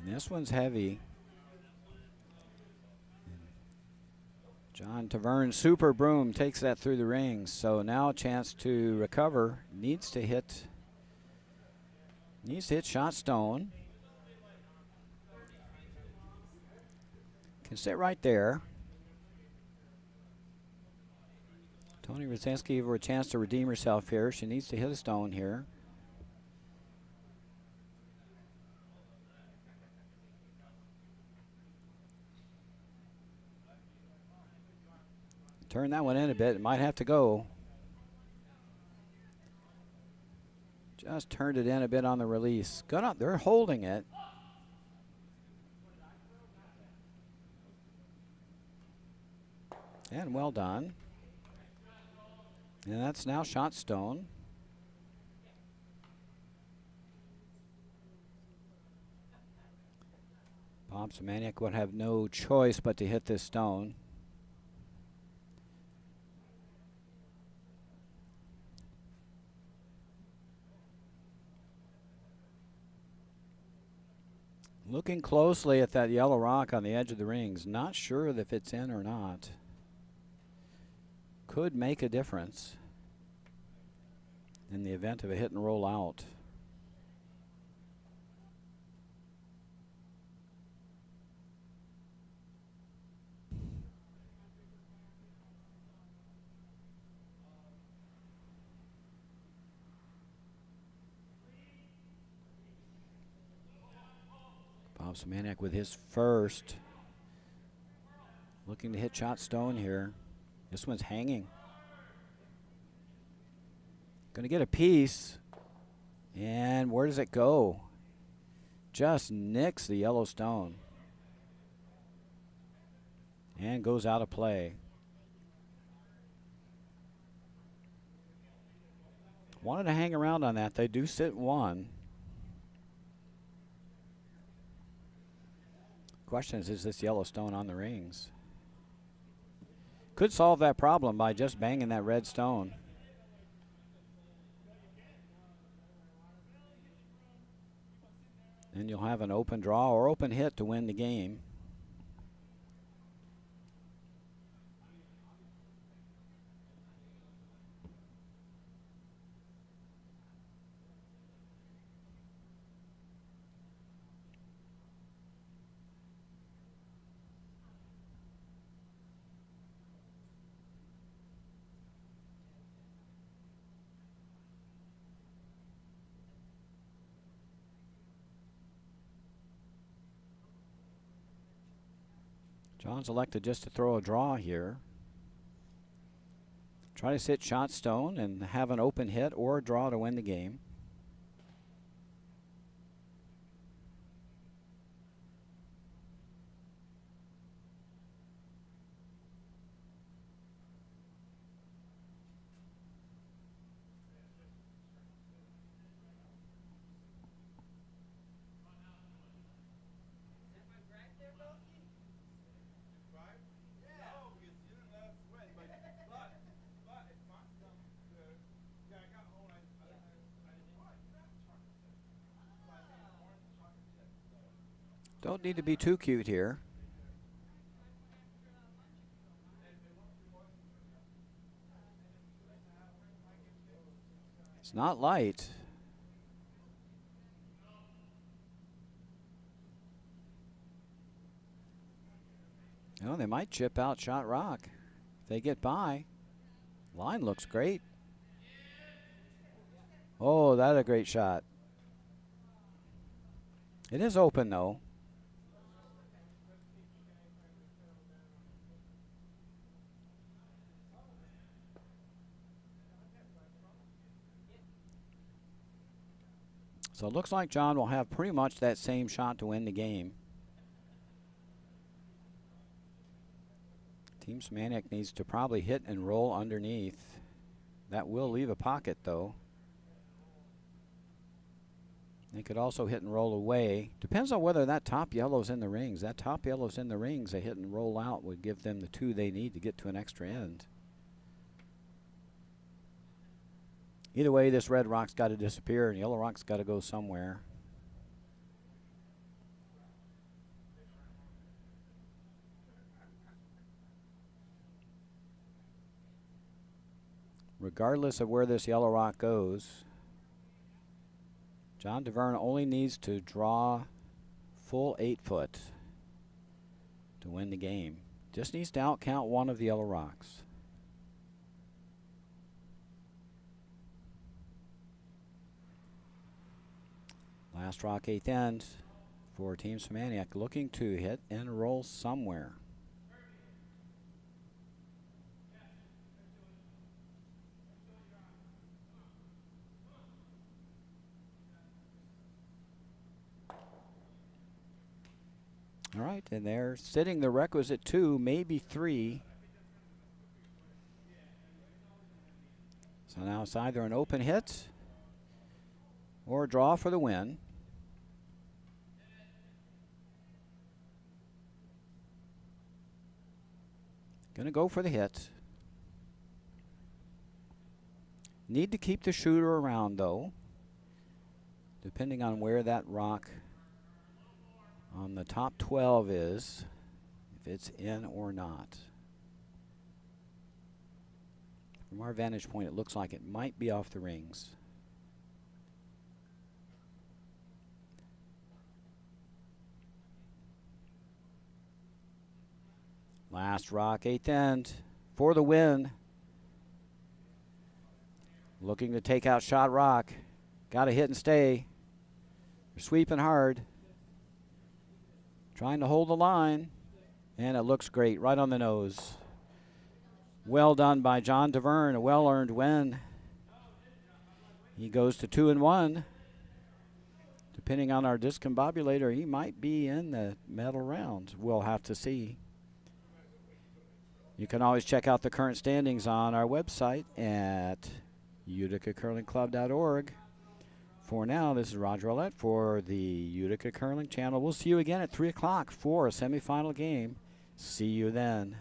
And this one's heavy. John Tavern Super Broom takes that through the rings. So now a chance to recover. Needs to hit shot stone. Can sit right there. Tony Rosansky gave her a chance to redeem herself here. She needs to hit a stone here. Turn that one in a bit. It might have to go. Just turned it in a bit on the release. Good up. They're holding it. And well done. And that's now shot stone. Bob Semantic would have no choice but to hit this stone. Looking closely at that yellow rock on the edge of the rings. Not sure if it's in or not. Could make a difference in the event of a hit and roll out. Bob Semaniak with his first. Looking to hit shot stone here. This one's hanging. Going to get a piece. And where does it go? Just nicks the yellow stone. And goes out of play. Wanted to hang around on that. They do sit one. Question is this yellow stone on the rings? Could solve that problem by just banging that red stone. Then you'll have an open draw or open hit to win the game. John's elected just to throw a draw here. Try to sit shot stone and have an open hit or a draw to win the game. Don't need to be too cute here. It's not light. Oh, they might chip out Shot Rock if they get by. Line looks great. Oh, that's a great shot. It is open though. So it looks like John will have pretty much that same shot to win the game. Team Semaniak needs to probably hit and roll underneath. That will leave a pocket though. They could also hit and roll away. Depends on whether that top yellow's in the rings. That top yellow's in the rings. A hit and roll out would give them the two they need to get to an extra end. Either way, this red rock's got to disappear and yellow rock's got to go somewhere. Regardless of where this yellow rock goes, John DeVerne only needs to draw full 8 foot to win the game. Just needs to outcount one of the yellow rocks. Last rock 8th end for Team Semaniak, looking to hit and roll somewhere. All right, and they're sitting the requisite 2, maybe 3. So now it's either an open hit or a draw for the win. Gonna go for the hit. Need to keep the shooter around though, depending on where that rock on the top 12 is, if it's in or not. From our vantage point, it looks like it might be off the rings. Last rock, 8th end for the win. Looking to take out Shot Rock. Got to hit and stay. They're sweeping hard. Trying to hold the line, and it looks great, right on the nose. Well done by John DeVerne, a well-earned win. He goes to 2-1. Depending on our discombobulator, he might be in the medal round. We'll have to see. You can always check out the current standings on our website at uticacurlingclub.org. For now, this is Roger Ouellette for the Utica Curling Channel. We'll see you again at 3 o'clock for a semifinal game. See you then.